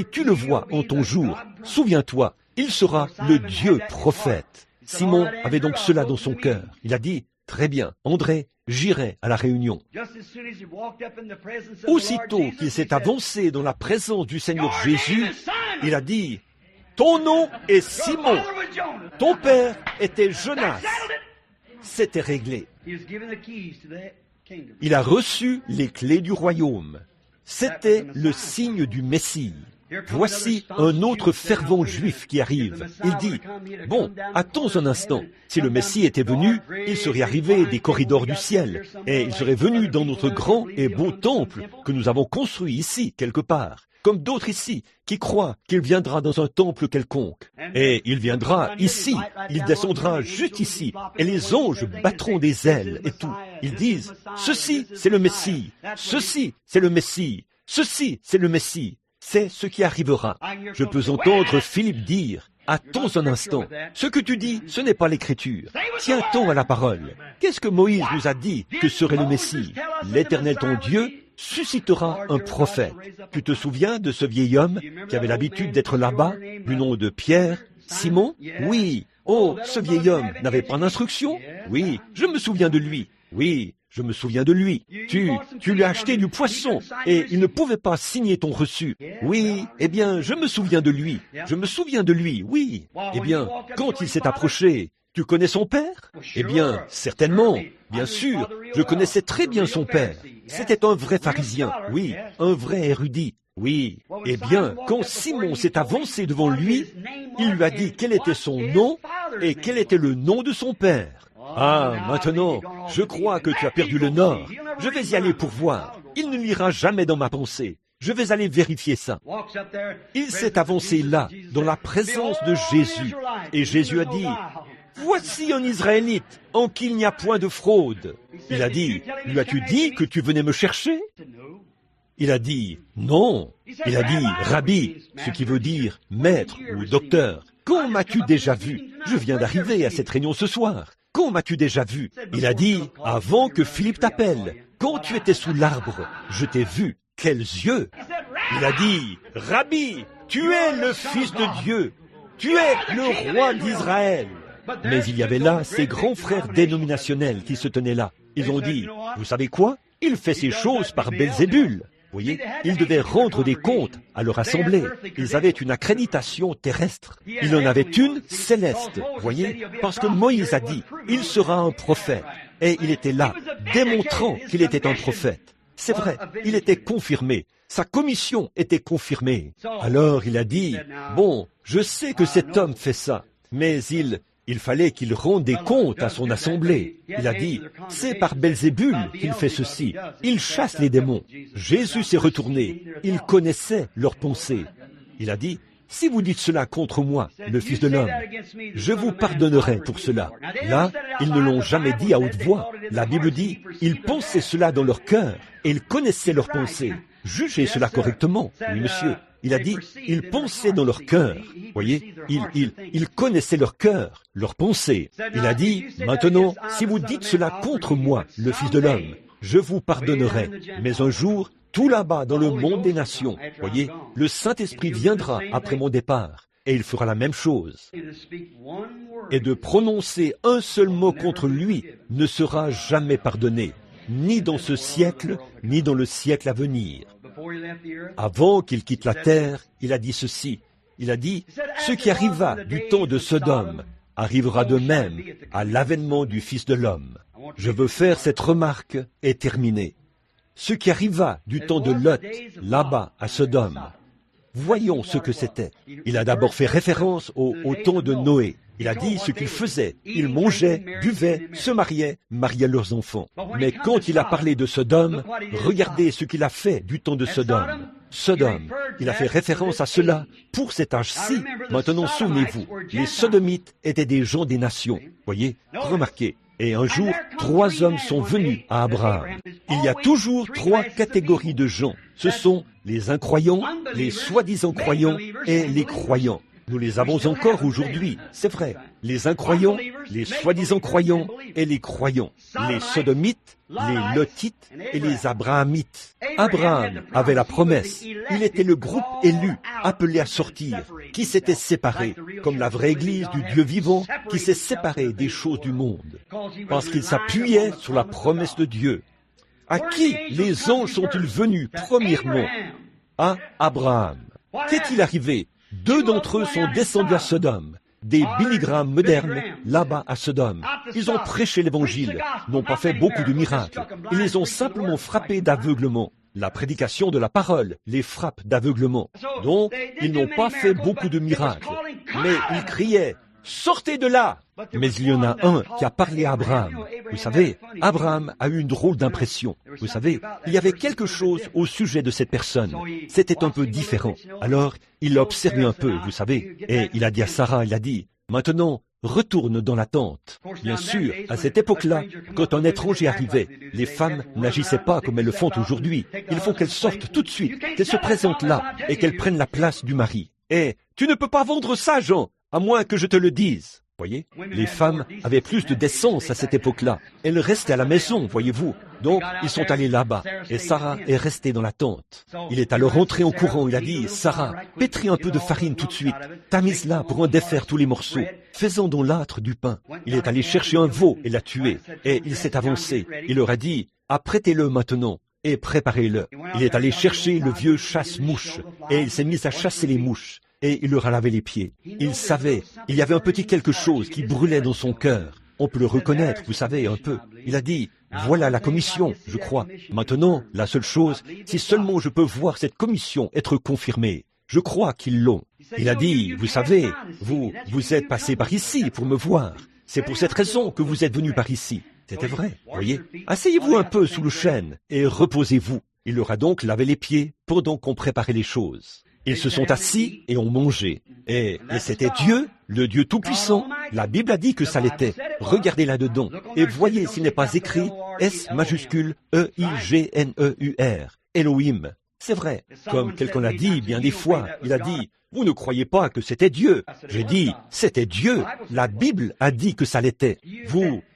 tu le vois en ton jour, souviens-toi, il sera le Dieu prophète. Simon avait donc cela dans son cœur. Il a dit, très bien, André, j'irai à la réunion. Aussitôt qu'il s'est avancé dans la présence du Seigneur Jésus, il a dit, ton nom est Simon, ton père était Jonas. C'était réglé. Il a reçu les clés du royaume. C'était le signe du Messie. Voici un autre fervent juif qui arrive. Il dit, bon, attends un instant. Si le Messie était venu, il serait arrivé des corridors du ciel, et il serait venu dans notre grand et beau temple que nous avons construit ici, quelque part, comme d'autres ici, qui croient qu'il viendra dans un temple quelconque. Et il viendra ici, il descendra juste ici, et les anges battront des ailes et tout. Ils disent, ceci, c'est le Messie, ceci, c'est le Messie, ceci, c'est le Messie. C'est ce qui arrivera. Je peux entendre Philippe dire, attends un instant, ce que tu dis, ce n'est pas l'Écriture. Tiens-toi à la parole. Qu'est-ce que Moïse nous a dit que serait le Messie? L'Éternel ton Dieu suscitera un prophète. Tu te souviens de ce vieil homme qui avait l'habitude d'être là-bas, du nom de Pierre, Simon? Oui. Oh, ce vieil homme n'avait pas d'instruction? Oui, je me souviens de lui. Oui. Je me souviens de lui. Tu lui as acheté du poisson et il ne pouvait pas signer ton reçu. Oui, eh bien, je me souviens de lui. Je me souviens de lui, oui. Eh bien, quand il s'est approché, tu connais son père? Eh bien, certainement. Bien sûr, je connaissais très bien son père. C'était un vrai pharisien, oui, un vrai érudit. Oui, eh bien, quand Simon s'est avancé devant lui, il lui a dit quel était son nom et quel était le nom de son père. Ah, maintenant, je crois que tu as perdu le nord. Je vais y aller pour voir. Il ne lira jamais dans ma pensée. Je vais aller vérifier ça. Il s'est avancé là, dans la présence de Jésus. Et Jésus a dit, voici un Israélite en qui il n'y a point de fraude. Il a dit, lui as-tu dit que tu venais me chercher? Il a dit, non. Il a dit, Rabbi, ce qui veut dire maître ou docteur. Quand m'as-tu déjà vu? Je viens d'arriver à cette réunion ce soir. Quand m'as-tu déjà vu? Il a dit, avant que Philippe t'appelle, quand tu étais sous l'arbre, je t'ai vu. quels yeux! Il a dit, « Rabbi, tu es le Fils de Dieu, tu es le roi d'Israël. » Mais il y avait là ces grands frères dénominationnels qui se tenaient là. Ils ont dit, « Vous savez quoi? Il fait ces choses par Belzébul. » Vous voyez, ils devaient rendre des comptes à leur assemblée. Ils avaient une accréditation terrestre. Il en avait une céleste, vous voyez, parce que Moïse a dit, il sera un prophète. Et il était là, démontrant qu'il était un prophète. C'est vrai, il était confirmé. Sa commission était confirmée. Alors il a dit, bon, je sais que cet homme fait ça, mais il fallait qu'il rende des comptes à son assemblée. Il a dit, c'est par Belzébul qu'il fait ceci. Il chasse les démons. Jésus s'est retourné. Il connaissait leurs pensées. Il a dit, si vous dites cela contre moi, le Fils de l'homme, je vous pardonnerai pour cela. Là, ils ne l'ont jamais dit à haute voix. La Bible dit, ils pensaient cela dans leur cœur et ils connaissaient leurs pensées. Jugez cela correctement. Oui, monsieur. Il a dit, ils pensaient dans leur cœur. Voyez, ils connaissaient leur cœur, leurs pensées. Il a dit, maintenant, si vous dites cela contre moi, le Fils de l'homme, je vous pardonnerai. Mais un jour, tout là-bas dans le monde des nations, voyez, le Saint-Esprit viendra après mon départ, et il fera la même chose. Et de prononcer un seul mot contre lui ne sera jamais pardonné, ni dans ce siècle, ni dans le siècle à venir. Avant qu'il quitte la terre, il a dit ceci. Il a dit, ce qui arriva du temps de Sodome arrivera de même à l'avènement du Fils de l'homme. Je veux faire cette remarque et terminer. Ce qui arriva du temps de Lot, là-bas, à Sodome. Voyons ce que c'était. Il a d'abord fait référence au temps de Noé. Il a dit ce qu'ils faisaient. Ils mangeaient, buvaient, se mariaient leurs enfants. Mais quand il a parlé de Sodome, regardez ce qu'il a fait du temps de Sodome. Sodome, il a fait référence à cela pour cet âge-ci. Maintenant, souvenez-vous, les Sodomites étaient des gens des nations. Voyez, remarquez. Et un jour, 3 hommes sont venus à Abraham. Il y a toujours 3 catégories de gens. Ce sont les incroyants, les soi-disant croyants et les croyants. Nous les avons encore aujourd'hui, c'est vrai. Les incroyants, les soi-disant croyants et les croyants. Les sodomites, les lotites et les abrahamites. Abraham avait la promesse. Il était le groupe élu, appelé à sortir, qui s'était séparé, comme la vraie Église du Dieu vivant, qui s'est séparée des choses du monde. Parce qu'il s'appuyait sur la promesse de Dieu. À qui les anges sont-ils venus, premièrement? À Abraham. Qu'est-il arrivé? 2 d'entre eux sont descendus à Sodome, des Billy Graham modernes, là-bas à Sodome. Ils ont prêché l'évangile, n'ont pas fait beaucoup de miracles. Ils les ont simplement frappés d'aveuglement. La prédication de la parole les frappe d'aveuglement. Donc, ils n'ont pas fait beaucoup de miracles. Mais ils criaient, « Sortez de là !» Mais il y en a un qui a parlé à Abraham. Vous savez, Abraham a eu une drôle d'impression. Vous savez, il y avait quelque chose au sujet de cette personne. C'était un peu différent. Alors, il l'a observé un peu, vous savez, et il a dit à Sarah, il a dit, « Maintenant, retourne dans la tente. » Bien sûr, à cette époque-là, quand un étranger arrivait, les femmes n'agissaient pas comme elles le font aujourd'hui. Il faut qu'elles sortent tout de suite, qu'elles se présentent là, et qu'elles prennent la place du mari. « Eh, tu ne peux pas vendre ça, Jean, à moins que je te le dise. » Voyez, les femmes avaient plus de décence à cette époque-là. Elles restaient à la maison, voyez-vous. Donc, ils sont allés là-bas, et Sarah est restée dans la tente. Il est alors rentré en courant, il a dit, « Sarah, pétris un peu de farine tout de suite, tamise-la pour en défaire tous les morceaux, fais-en dans l'âtre du pain. » Il est allé chercher un veau et l'a tué, et il s'est avancé. Il leur a dit, « Apprêtez-le maintenant. » Et préparez-le. Il est allé chercher le vieux chasse-mouche, et il s'est mis à chasser les mouches. Et il leur a lavé les pieds. Il savait, il y avait un petit quelque chose qui brûlait dans son cœur. On peut le reconnaître, vous savez, un peu. Il a dit, voilà la commission, je crois. Maintenant, la seule chose, si seulement je peux voir cette commission être confirmée. Je crois qu'ils l'ont. Il a dit, vous savez, vous êtes passé par ici pour me voir. C'est pour cette raison que vous êtes venu par ici. C'était vrai, voyez. Asseyez-vous un peu sous le chêne et reposez-vous. Il leur a donc lavé les pieds pendant qu'on préparait les choses. Ils se sont assis et ont mangé. Et c'était Dieu, le Dieu Tout-Puissant. La Bible a dit que ça l'était. Regardez là-dedans et voyez s'il n'est pas écrit S majuscule E-I-G-N-E-U-R. Elohim. C'est vrai. Comme quelqu'un l'a dit bien des fois, il a dit, vous ne croyez pas que c'était Dieu. J'ai dit, c'était Dieu. La Bible a dit que ça l'était.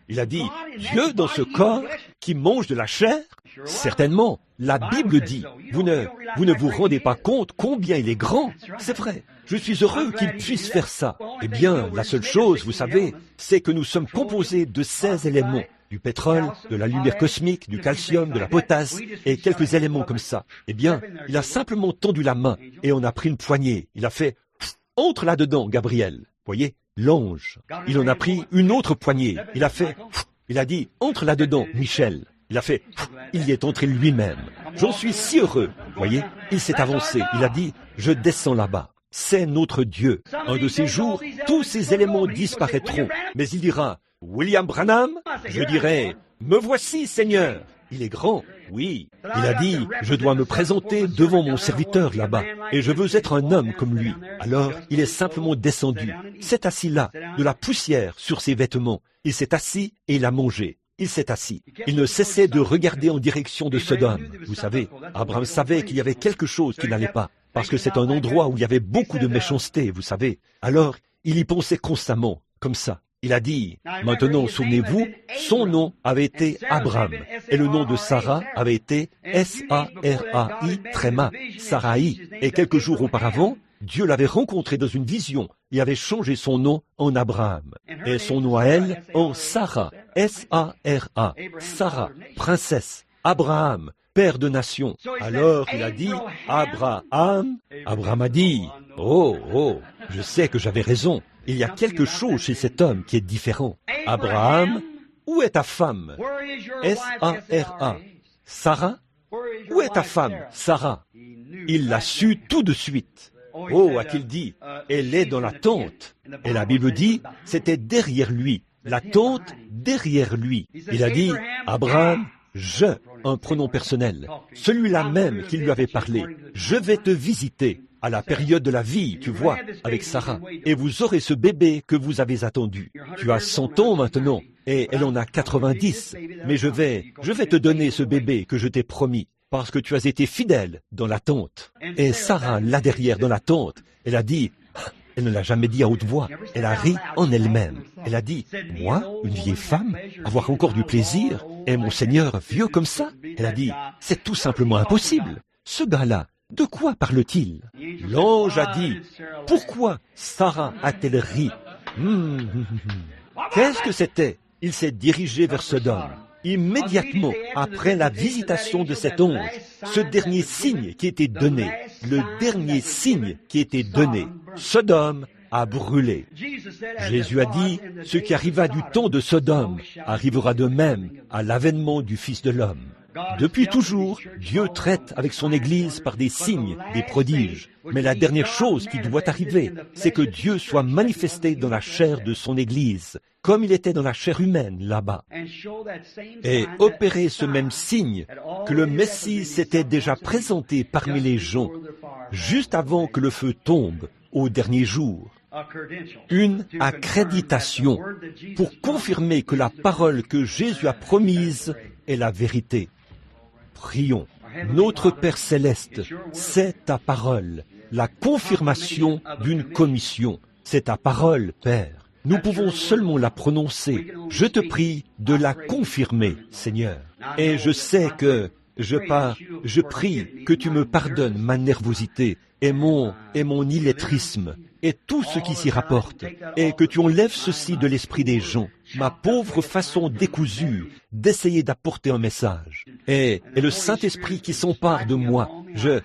Il a dit, Dieu dans ce corps qui mange de la chair. Certainement, la Bible dit, vous ne vous rendez pas compte combien il est grand. C'est vrai, je suis heureux qu'il puisse faire ça. Eh bien, la seule chose, vous savez, c'est que nous sommes composés de 16 éléments. Du pétrole, de la lumière cosmique, du calcium, de la potasse, et quelques éléments comme ça. Eh bien, il a simplement tendu la main, et on a pris une poignée. Il a fait « Entre là-dedans, Gabriel ». Voyez, l'ange. Il en a pris une autre poignée. Il a fait « Il a dit « Entre là-dedans, Michel ». Il a fait « Il y est entré lui-même ». J'en suis si heureux. Voyez, il s'est avancé. Il a dit « Je descends là-bas ». C'est notre Dieu. Un de ces jours, tous ces éléments disparaîtront. Mais il dira « William Branham ?» Je dirai « Me voici, Seigneur !» Il est grand, oui. Il a dit « Je dois me présenter devant mon serviteur là-bas, et je veux être un homme comme lui. » Alors, il est simplement descendu, s'est assis là, de la poussière sur ses vêtements. Il s'est assis et il a mangé. Il s'est assis. Il ne cessait de regarder en direction de Sodome. Vous savez, Abraham savait qu'il y avait quelque chose qui n'allait pas, parce que c'est un endroit où il y avait beaucoup de méchanceté, vous savez. Alors, il y pensait constamment, comme ça. Il a dit, maintenant, souvenez-vous, son nom avait été Abraham, et le nom de Sarah avait été S-A-R-A-I, tréma, Sarai. Et quelques jours auparavant, Dieu l'avait rencontré dans une vision et avait changé son nom en Abraham, et son nom à elle en Sarah, S-A-R-A, Sarah, princesse, Abraham, père de nations. Alors il a dit, Abraham. Abraham a dit, oh, je sais que j'avais raison. Il y a quelque chose chez cet homme qui est différent. Abraham, où est ta femme? S-A-R-A. Sarah, où est ta femme? Sarah. Il l'a su tout de suite. Oh, a-t-il dit, elle est dans la tente. Et la Bible dit, c'était derrière lui. La tente derrière lui. Il a dit, Abraham, un pronom personnel, celui-là même qui lui avait parlé, je vais te visiter à la période de la vie, tu vois, avec Sarah, et vous aurez ce bébé que vous avez attendu. Tu as 100 ans maintenant, et elle en a 90, mais je vais te donner ce bébé que je t'ai promis, parce que tu as été fidèle dans la tente. Et Sarah, là derrière, dans la tente, elle a dit, elle ne l'a jamais dit à haute voix, elle a ri en elle-même. Elle a dit, moi, une vieille femme, avoir encore du plaisir, et mon Seigneur vieux comme ça? Elle a dit, c'est tout simplement impossible. Ce gars-là, de quoi parle-t-il? L'ange a dit, pourquoi Sarah a-t-elle ri? Qu'est-ce que c'était? Il s'est dirigé vers Sodome. Immédiatement après la visitation de cet ange, ce dernier signe qui était donné, le dernier signe qui était donné, Sodome a brûlé. Jésus a dit, ce qui arriva du temps de Sodome arrivera de même à l'avènement du Fils de l'homme. Depuis toujours, Dieu traite avec son Église par des signes, des prodiges. Mais la dernière chose qui doit arriver, c'est que Dieu soit manifesté dans la chair de son Église, comme il était dans la chair humaine là-bas, et opérer ce même signe que le Messie s'était déjà présenté parmi les gens, juste avant que le feu tombe au dernier jour. Une accréditation pour confirmer que la parole que Jésus a promise est la vérité. Prions. Notre Père Céleste, c'est ta parole, la confirmation d'une commission. C'est ta parole, Père. Nous pouvons seulement la prononcer. Je te prie de la confirmer, Seigneur. Et je sais que je prie que tu me pardonnes ma nervosité et mon illettrisme et tout ce qui s'y rapporte, et que tu enlèves ceci de l'esprit des gens, ma pauvre façon décousue d'essayer d'apporter un message, et le Saint-Esprit qui s'empare de moi. Je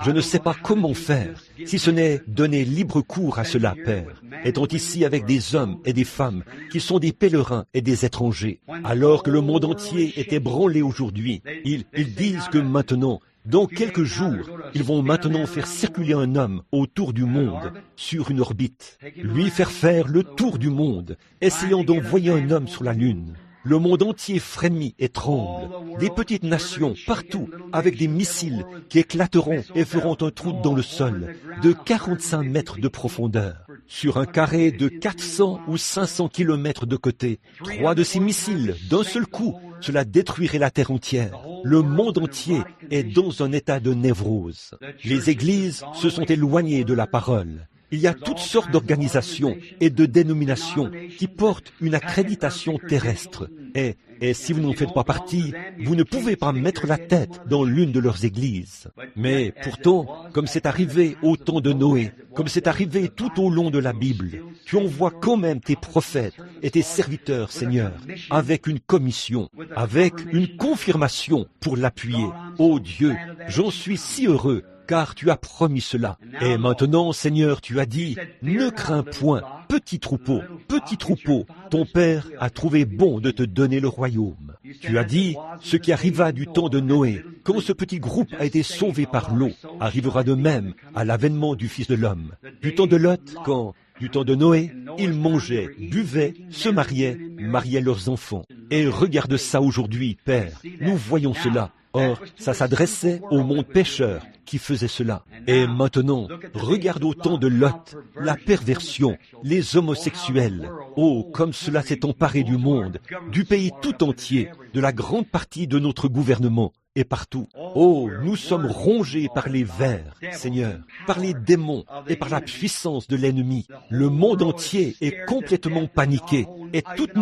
ne sais pas comment faire, si ce n'est donner libre cours à cela, Père, étant ici avec des hommes et des femmes qui sont des pèlerins et des étrangers, alors que le monde entier est ébranlé aujourd'hui. Ils disent que maintenant, dans quelques jours, ils vont maintenant faire circuler un homme autour du monde, sur une orbite, lui faire le tour du monde, essayant d'envoyer un homme sur la Lune. Le monde entier frémit et tremble. Des petites nations partout avec des missiles qui éclateront et feront un trou dans le sol de 45 mètres de profondeur. Sur un carré de 400 ou 500 kilomètres de côté, 3 de ces missiles, d'un seul coup, cela détruirait la terre entière. Le monde entier est dans un état de névrose. Les églises se sont éloignées de la parole. Il y a toutes sortes d'organisations et de dénominations qui portent une accréditation terrestre. Et si vous n'en faites pas partie, vous ne pouvez pas mettre la tête dans l'une de leurs églises. Mais pourtant, comme c'est arrivé au temps de Noé, comme c'est arrivé tout au long de la Bible, tu envoies quand même tes prophètes et tes serviteurs, Seigneur, avec une commission, avec une confirmation pour l'appuyer. Ô Dieu, j'en suis si heureux, car tu as promis cela. Et maintenant, Seigneur, tu as dit, ne crains point, petit troupeau, ton Père a trouvé bon de te donner le royaume. Tu as dit, ce qui arriva du temps de Noé, quand ce petit groupe a été sauvé par l'eau, arrivera de même à l'avènement du Fils de l'homme. Du temps de Lot, du temps de Noé, ils mangeaient, buvaient, se mariaient leurs enfants. Et regarde ça aujourd'hui, Père, nous voyons cela. Or, ça s'adressait au monde pécheur qui faisait cela. Et maintenant, regarde au temps de Lot, la perversion, les homosexuels. Oh, comme cela s'est emparé du monde, du pays tout entier, de la grande partie de notre gouvernement et partout. Oh, nous sommes rongés par les vers, Seigneur, par les démons et par la puissance de l'ennemi. Le monde entier est complètement paniqué et toute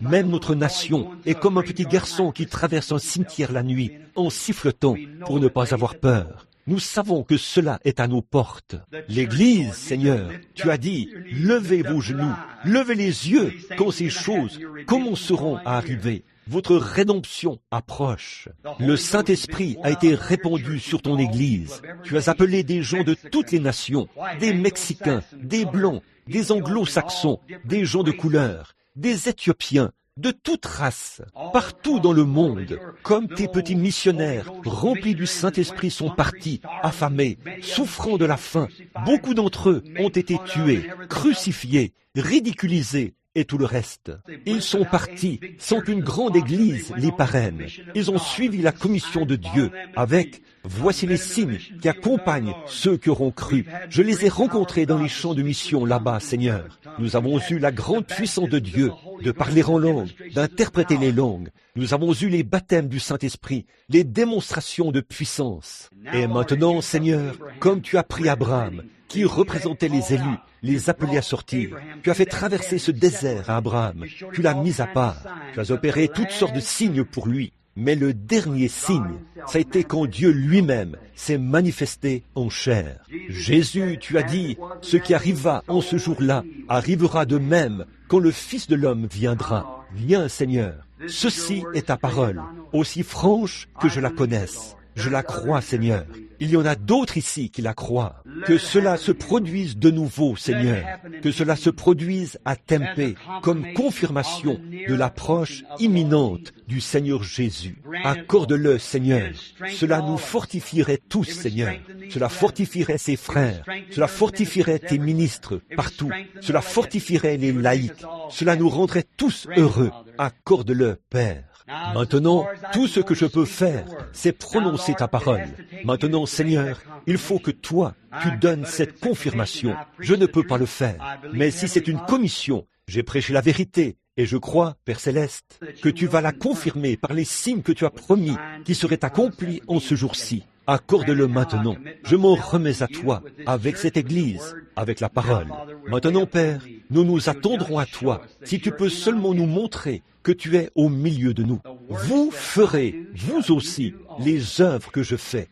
même notre nation, est comme un petit garçon qui traverse un cimetière la nuit en sifflotant pour ne pas avoir peur. Nous savons que cela est à nos portes. L'Église, Seigneur, tu as dit, levez vos genoux, levez les yeux quand ces choses commenceront à arriver. Votre rédemption approche. Le Saint-Esprit a été répandu sur ton Église. Tu as appelé des gens de toutes les nations, des Mexicains, des Blancs, des Anglo-Saxons, des gens de couleur, des Éthiopiens, de toute race, partout dans le monde, comme tes petits missionnaires remplis du Saint-Esprit sont partis, affamés, souffrant de la faim. Beaucoup d'entre eux ont été tués, crucifiés, ridiculisés, et tout le reste. Ils sont partis sans qu'une grande église les parraine. Ils ont suivi la commission de Dieu avec « Voici les signes qui accompagnent ceux qui auront cru ». Je les ai rencontrés dans les champs de mission là-bas, Seigneur. Nous avons eu la grande puissance de Dieu de parler en langue, d'interpréter les langues. Nous avons eu les baptêmes du Saint-Esprit, les démonstrations de puissance. Et maintenant, Seigneur, comme tu as pris Abraham, qui représentait les élus, les appelés à sortir. Tu as fait traverser ce désert à Abraham. Tu l'as mis à part. Tu as opéré toutes sortes de signes pour lui. Mais le dernier signe, ça a été quand Dieu lui-même s'est manifesté en chair. Jésus, tu as dit, ce qui arriva en ce jour-là arrivera de même quand le Fils de l'homme viendra. Viens, Seigneur. Ceci est ta parole, aussi franche que je la connaisse. Je la crois, Seigneur. Il y en a d'autres ici qui la croient. Que cela se produise de nouveau, Seigneur. Que cela se produise à Tempe comme confirmation de l'approche imminente du Seigneur Jésus. Accorde-le, Seigneur. Cela nous fortifierait tous, Seigneur. Cela fortifierait ses frères. Cela fortifierait tes ministres partout. Cela fortifierait les laïcs. Cela nous rendrait tous heureux. Accorde-le, Père. Maintenant, tout ce que je peux faire, c'est prononcer ta parole. Maintenant, Seigneur, il faut que toi, tu donnes cette confirmation. Je ne peux pas le faire. Mais si c'est une commission, j'ai prêché la vérité, et je crois, Père Céleste, que tu vas la confirmer par les signes que tu as promis, qui seraient accomplis en ce jour-ci. Accorde-le maintenant. Je m'en remets à toi, avec cette Église, avec la parole. Maintenant, Père, nous nous attendrons à toi, si tu peux seulement nous montrer que tu es au milieu de nous. Vous ferez, vous aussi, les œuvres que je fais.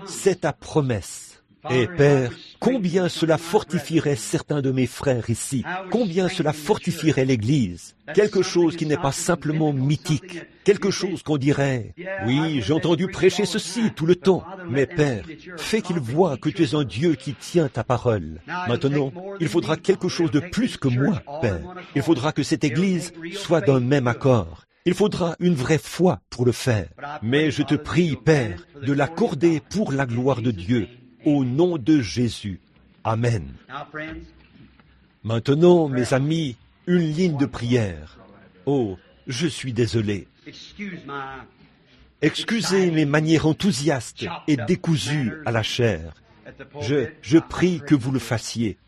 C'est ta promesse. Et Père, combien cela fortifierait certains de mes frères ici, combien cela fortifierait l'Église, quelque chose qui n'est pas simplement mythique, quelque chose qu'on dirait, oui, j'ai entendu prêcher ceci tout le temps, mais Père, fais qu'ils voient que tu es un Dieu qui tient ta parole. Maintenant, il faudra quelque chose de plus que moi, Père. Il faudra que cette Église soit d'un même accord. Il faudra une vraie foi pour le faire. Mais je te prie, Père, de l'accorder pour la gloire de Dieu. Au nom de Jésus. Amen. Maintenant, mes amis, une ligne de prière. Oh, je suis désolé. Excusez mes manières enthousiastes et décousues à la chair. Je prie que vous le fassiez.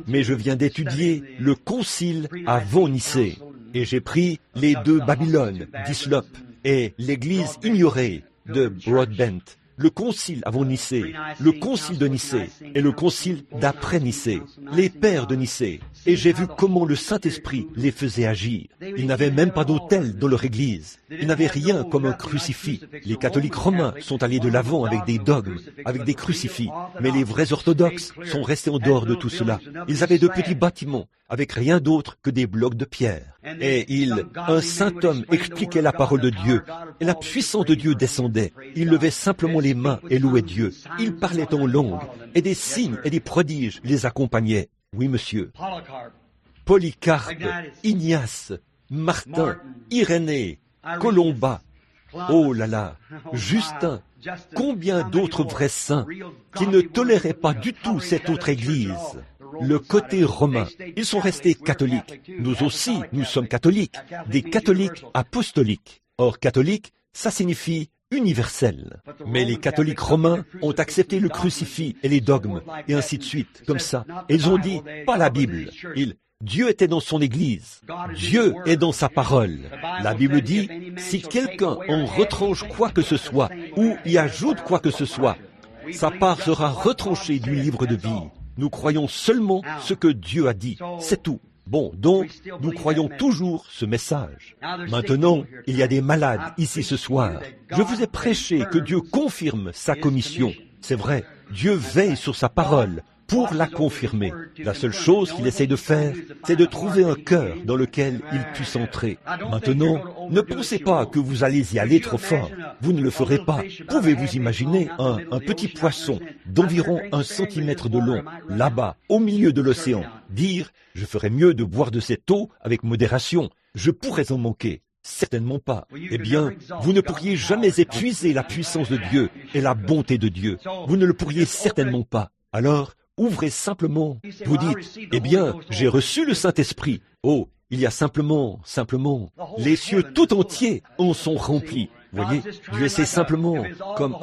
Mais je viens d'étudier le concile à Von-Nicée et j'ai pris les deux Babylones d'Islop et l'église ignorée de Broadbent. le concile avant Nicée, le concile de Nicée et le concile d'après Nicée, les pères de Nicée, et j'ai vu comment le Saint-Esprit les faisait agir. Ils n'avaient même pas d'autel dans leur église. Ils n'avaient rien comme un crucifix. Les catholiques romains sont allés de l'avant avec des dogmes, avec des crucifix, mais les vrais orthodoxes sont restés en dehors de tout cela. Ils avaient de petits bâtiments, avec rien d'autre que des blocs de pierre. Et un saint homme expliquait la parole de Dieu, et la puissance de Dieu descendait. Il levait simplement les mains et louait Dieu. Il parlait en langue, et des signes et des prodiges les accompagnaient. Oui, monsieur. Polycarpe, Ignace, Martin, Irénée, Colomba, oh là là, Justin, combien d'autres vrais saints qui ne toléraient pas du tout cette autre église. Le côté romain, ils sont restés catholiques. Nous aussi, nous sommes catholiques, des catholiques apostoliques. Or, catholique, ça signifie universel. Mais les catholiques romains ont accepté le crucifix et les dogmes, et ainsi de suite, comme ça. Et ils ont dit, pas la Bible. Dieu était dans son Église. Dieu est dans sa parole. La Bible dit, si quelqu'un en retranche quoi que ce soit, ou y ajoute quoi que ce soit, sa part sera retranchée du livre de vie. Nous croyons seulement ce que Dieu a dit. C'est tout. Bon, donc, nous croyons toujours ce message. Maintenant, il y a des malades ici ce soir. Je vous ai prêché que Dieu confirme sa commission. C'est vrai, Dieu veille sur sa parole pour la confirmer. La seule chose qu'il essaie de faire, c'est de trouver un cœur dans lequel il puisse entrer. Maintenant, ne pensez pas que vous allez y aller trop fort. Vous ne le ferez pas. Pouvez-vous imaginer un petit poisson d'environ 1 centimètre de long, là-bas, au milieu de l'océan, dire « Je ferais mieux de boire de cette eau avec modération. Je pourrais en manquer. » Certainement pas. Eh bien, vous ne pourriez jamais épuiser la puissance de Dieu et la bonté de Dieu. Vous ne le pourriez certainement pas. Alors, ouvrez simplement. Vous dites, eh bien, j'ai reçu le Saint-Esprit. Oh, il y a simplement, les cieux tout entiers en sont remplis. Voyez, Dieu essaie simplement, comme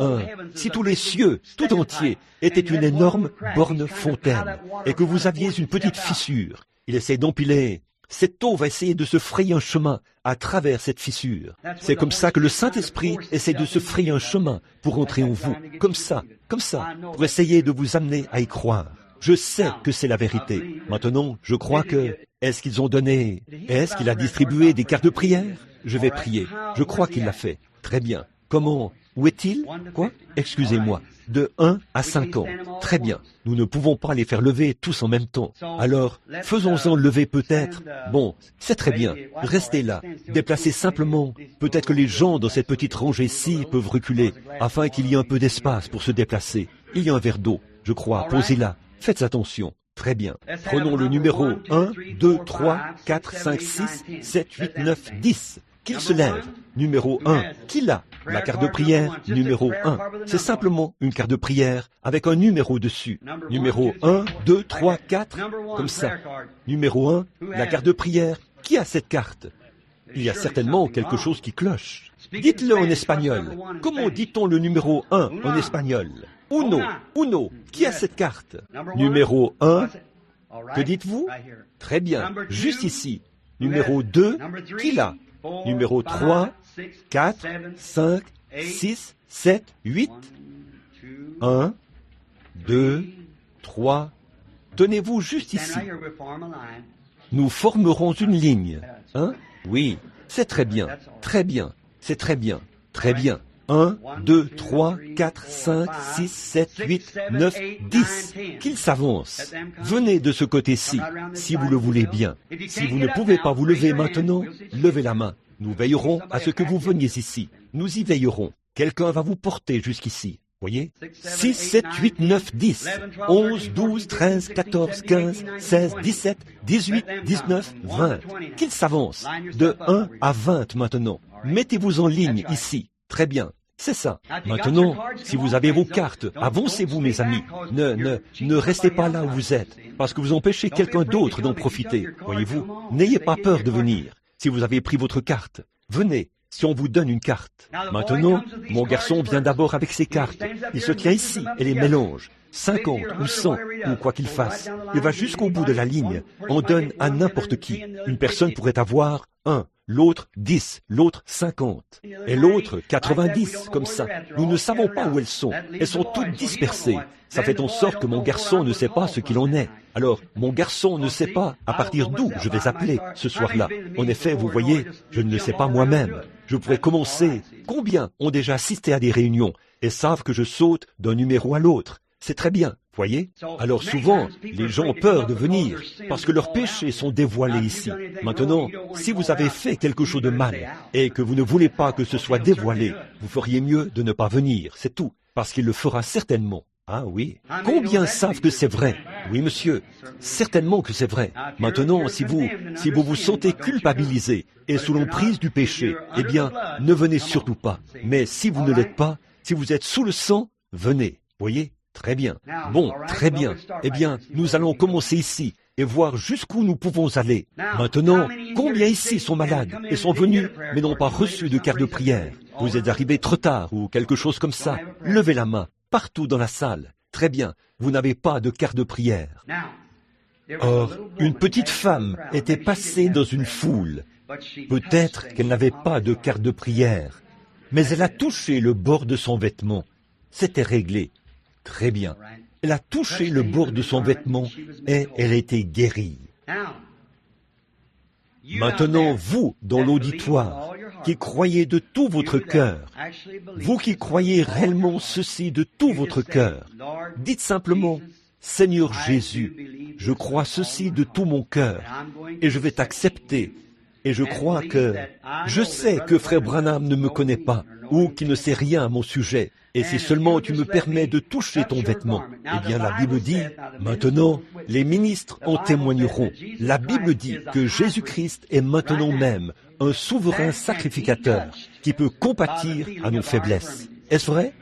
si tous les cieux tout entiers étaient une énorme borne fontaine, et que vous aviez une petite fissure, il essaie d'empiler. Cette eau va essayer de se frayer un chemin à travers cette fissure. C'est comme ça que le Saint-Esprit essaie de se frayer un chemin pour entrer en vous. Comme ça, pour essayer de vous amener à y croire. Je sais que c'est la vérité. Maintenant, je crois que... Est-ce qu'il a distribué des cartes de prière? Je vais prier. Je crois qu'il l'a fait. Très bien. Comment? Où est-il? Quoi? Excusez-moi. De 1 à 5 ans. Très bien. Nous ne pouvons pas les faire lever tous en même temps. Alors, faisons-en lever peut-être. Bon, c'est très bien. Restez là. Déplacez simplement. Peut-être que les gens dans cette petite rangée-ci peuvent reculer, afin qu'il y ait un peu d'espace pour se déplacer. Il y a un verre d'eau, je crois. Posez-la. Faites attention. Très bien. Prenons le numéro 1, 2, 3, 4, 5, 6, 7, 8, 9, 10. Qu'il se lève. Numéro 1. Qui l'a? La carte de prière, numéro 1. C'est simplement une carte de prière avec un numéro dessus. Numéro 1, 2, 3, 4, comme ça. Numéro 1, la carte de prière. Qui a cette carte? Il y a certainement quelque chose qui cloche. Dites-le en espagnol. Comment dit-on le numéro 1 en espagnol? Uno. Qui a cette carte? Numéro 1. Que dites-vous? Très bien. Juste ici. Numéro 2. Qui l'a? Numéro 3, 4, 5, 6, 7, 8. 1, 2, 3. Tenez-vous juste ici. Nous formerons une ligne. Hein? Oui, c'est très bien. Très bien. C'est très bien. Très bien. 1, 2, 3, 4, 5, 6, 7, 8, 9, 10. Qu'ils s'avancent. Venez de ce côté-ci, si vous le voulez bien. Si vous ne pouvez pas vous lever maintenant, levez la main. Nous veillerons à ce que vous veniez ici. Nous y veillerons. Quelqu'un va vous porter jusqu'ici. Voyez? 6, 7, 8, 9, 10, 11, 12, 13, 14, 15, 16, 17, 18, 19, 20. Qu'ils s'avancent. De 1 à 20 maintenant. Mettez-vous en ligne ici. Très bien. C'est ça. Maintenant, si vous avez vos cartes, avancez-vous, mes amis. Ne restez pas là où vous êtes, parce que vous empêchez quelqu'un d'autre d'en profiter. Voyez-vous? N'ayez pas peur de venir. Si vous avez pris votre carte, venez, si on vous donne une carte. Maintenant, mon garçon vient d'abord avec ses cartes. Il se tient ici et les mélange. 50 ou 100 ou quoi qu'il fasse. Il va jusqu'au bout de la ligne, en donne à n'importe qui. Une personne pourrait avoir 1, l'autre 10, l'autre 50, et l'autre 90, comme ça. Nous ne savons pas où elles sont. Elles sont toutes dispersées. Ça fait en sorte que mon garçon ne sait pas ce qu'il en est. Alors, mon garçon ne sait pas à partir d'où je vais appeler ce soir-là. En effet, vous voyez, je ne le sais pas moi-même. Je pourrais commencer. Combien ont déjà assisté à des réunions et savent que je saute d'un numéro à l'autre? C'est très bien, voyez? Alors souvent, les gens ont peur de venir parce que leurs péchés sont dévoilés ici. Maintenant, si vous avez fait quelque chose de mal et que vous ne voulez pas que ce soit dévoilé, vous feriez mieux de ne pas venir, c'est tout, parce qu'il le fera certainement. Ah oui. Combien savent que c'est vrai? Oui, monsieur. Certainement que c'est vrai. Maintenant, si vous vous sentez culpabilisé et sous l'emprise du péché, eh bien, ne venez surtout pas. Mais si vous ne l'êtes pas, si vous êtes sous le sang, venez. Voyez? Très bien. Bon, très bien. Eh bien, nous allons commencer ici et voir jusqu'où nous pouvons aller. Maintenant, combien ici sont malades et sont venus mais n'ont pas reçu de carte de prière? Vous êtes arrivés trop tard ou quelque chose comme ça. Levez la main. Partout dans la salle. Très bien, vous n'avez pas de carte de prière. Or, une petite femme était passée dans une foule. Peut-être qu'elle n'avait pas de carte de prière, mais elle a touché le bord de son vêtement. C'était réglé. Très bien. Elle a touché le bord de son vêtement et elle était guérie. Maintenant, vous, dans l'auditoire, qui croyez de tout votre cœur, vous qui croyez réellement ceci de tout votre cœur, dites simplement, Seigneur Jésus, je crois ceci de tout mon cœur, et je vais t'accepter, et je crois que, je sais que frère Branham ne me connaît pas, ou qu'il ne sait rien à mon sujet, et si seulement tu me permets de toucher ton vêtement, eh bien la Bible dit, maintenant, les ministres en témoigneront. La Bible dit que Jésus-Christ est maintenant même un souverain sacrificateur qui peut compatir à nos faiblesses. Est-ce vrai?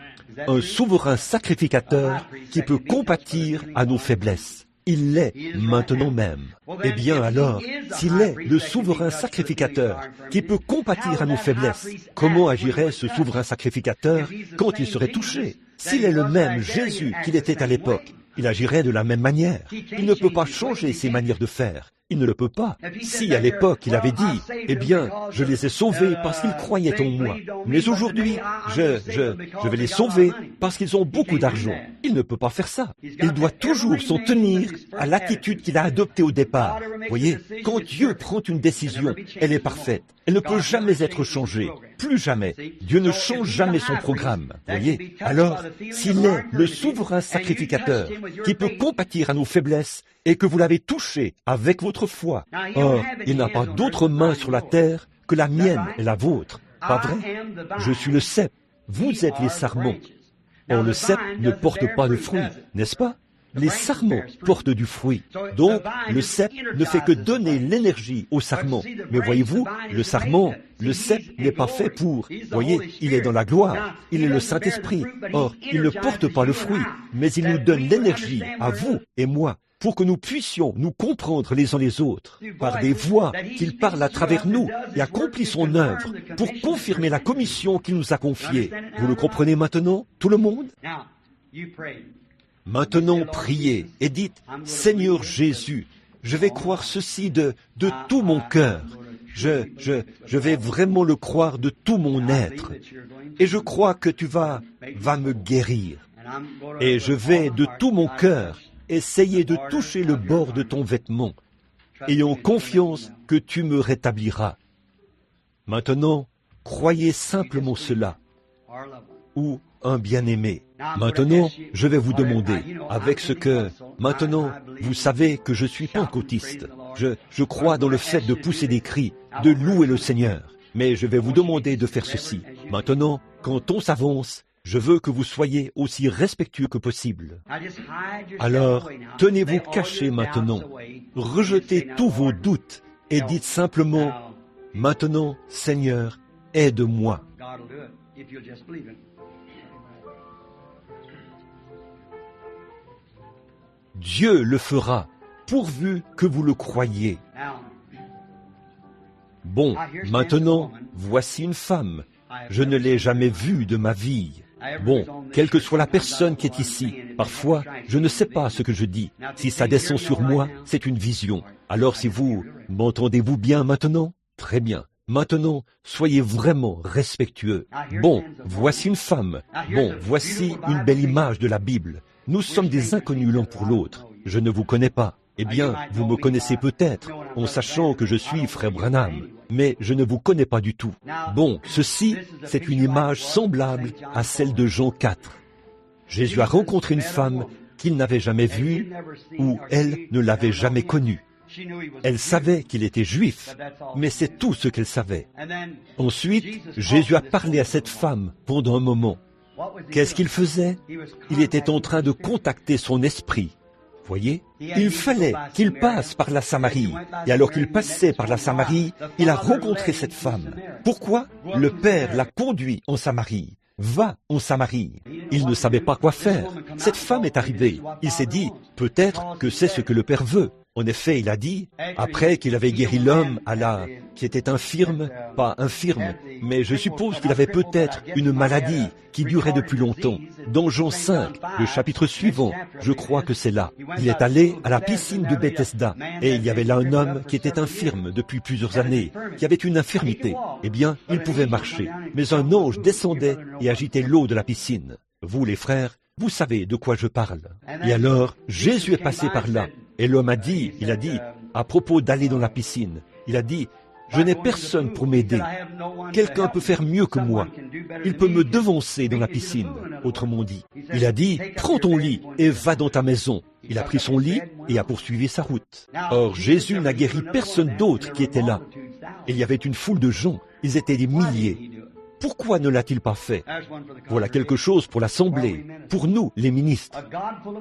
Un souverain sacrificateur qui peut compatir à nos faiblesses. Il l'est maintenant même. Eh bien alors, s'il est le souverain sacrificateur qui peut compatir à nos faiblesses, comment agirait ce souverain sacrificateur quand il serait touché? S'il est le même Jésus qu'il était à l'époque, il agirait de la même manière. Il ne peut pas changer ses manières de faire. Il ne le peut pas. Si à l'époque il avait dit, eh bien, je les ai sauvés parce qu'ils croyaient en moi, mais aujourd'hui, je vais les sauver parce qu'ils ont beaucoup d'argent. Il ne peut pas faire ça. Il doit toujours s'en tenir à l'attitude qu'il a adoptée au départ. Voyez, quand Dieu prend une décision, elle est parfaite. Elle ne peut jamais être changée. Plus jamais. Dieu ne change jamais son programme. Voyez. Alors, s'il est le souverain sacrificateur qui peut compatir à nos faiblesses et que vous l'avez touché avec votre foi, or, il n'a pas d'autre main sur la terre que la mienne et la vôtre. Pas vrai? Je suis le cep. Vous êtes les sarments. Or, le cep ne porte pas de fruits, n'est-ce pas? Les sarments portent du fruit. Donc, le cep ne fait que donner l'énergie au sarment. Mais voyez-vous, le sarment, le cep n'est pas fait pour. Voyez, il est dans la gloire. Il est le Saint-Esprit. Or, il ne porte pas le fruit, mais il nous donne l'énergie, à vous et moi, pour que nous puissions nous comprendre les uns les autres, par des voix qu'il parle à travers nous et accomplit son œuvre, pour confirmer la commission qu'il nous a confiée. Vous le comprenez maintenant, tout le monde? Maintenant, priez et dites, Seigneur Jésus, je vais croire ceci de tout mon cœur. Je vais vraiment le croire de tout mon être. Et je crois que tu vas me guérir. Et je vais de tout mon cœur essayer de toucher le bord de ton vêtement, ayant confiance que tu me rétabliras. Maintenant, croyez simplement cela. Ou un bien-aimé. Maintenant, je vais vous demander, avec ce que... Maintenant, vous savez que je suis pentecôtiste. Je crois dans le fait de pousser des cris, de louer le Seigneur. Mais je vais vous demander de faire ceci. Maintenant, quand on s'avance, je veux que vous soyez aussi respectueux que possible. Alors, tenez-vous cachés maintenant. Rejetez tous vos doutes et dites simplement, maintenant, Seigneur, aide-moi. Dieu le fera, pourvu que vous le croyiez. Bon, maintenant, voici une femme. Je ne l'ai jamais vue de ma vie. Bon, quelle que soit la personne qui est ici, parfois, je ne sais pas ce que je dis. Si ça descend sur moi, c'est une vision. Alors si vous, m'entendez-vous bien maintenant? Très bien. Maintenant, soyez vraiment respectueux. Bon, voici une femme. Bon, voici une belle image de la Bible. Nous sommes des inconnus l'un pour l'autre. Je ne vous connais pas. Eh bien, vous me connaissez peut-être, en sachant que je suis frère Branham. Mais je ne vous connais pas du tout. Bon, ceci, c'est une image semblable à celle de Jean 4. Jésus a rencontré une femme qu'il n'avait jamais vue ou elle ne l'avait jamais connue. Elle savait qu'il était juif, mais c'est tout ce qu'elle savait. Ensuite, Jésus a parlé à cette femme pendant un moment. Qu'est-ce qu'il faisait? Il était en train de contacter son esprit. Voyez, il fallait qu'il passe par la Samarie. Et alors qu'il passait par la Samarie, il a rencontré cette femme. Pourquoi? Le Père l'a conduit en Samarie. Va en Samarie. Il ne savait pas quoi faire. Cette femme est arrivée. Il s'est dit, peut-être que c'est ce que le Père veut. En effet, il a dit, après qu'il avait guéri l'homme qui était infirme, pas infirme, mais je suppose qu'il avait peut-être une maladie qui durait depuis longtemps. Dans Jean 5, le chapitre suivant, je crois que c'est là. Il est allé à la piscine de Bethesda, et il y avait là un homme qui était infirme depuis plusieurs années, qui avait une infirmité. Eh bien, il pouvait marcher, mais un ange descendait et agitait l'eau de la piscine. Vous, les frères, vous savez de quoi je parle. Et alors, Jésus est passé par là. Et l'homme a dit, à propos d'aller dans la piscine, il a dit, je n'ai personne pour m'aider. Quelqu'un peut faire mieux que moi. Il peut me devancer dans la piscine, autrement dit. Il a dit, prends ton lit et va dans ta maison. Il a pris son lit et a poursuivi sa route. Or, Jésus n'a guéri personne d'autre qui était là. Il y avait une foule de gens, ils étaient des milliers. Pourquoi ne l'a-t-il pas fait? Voilà quelque chose pour l'Assemblée, pour nous, les ministres.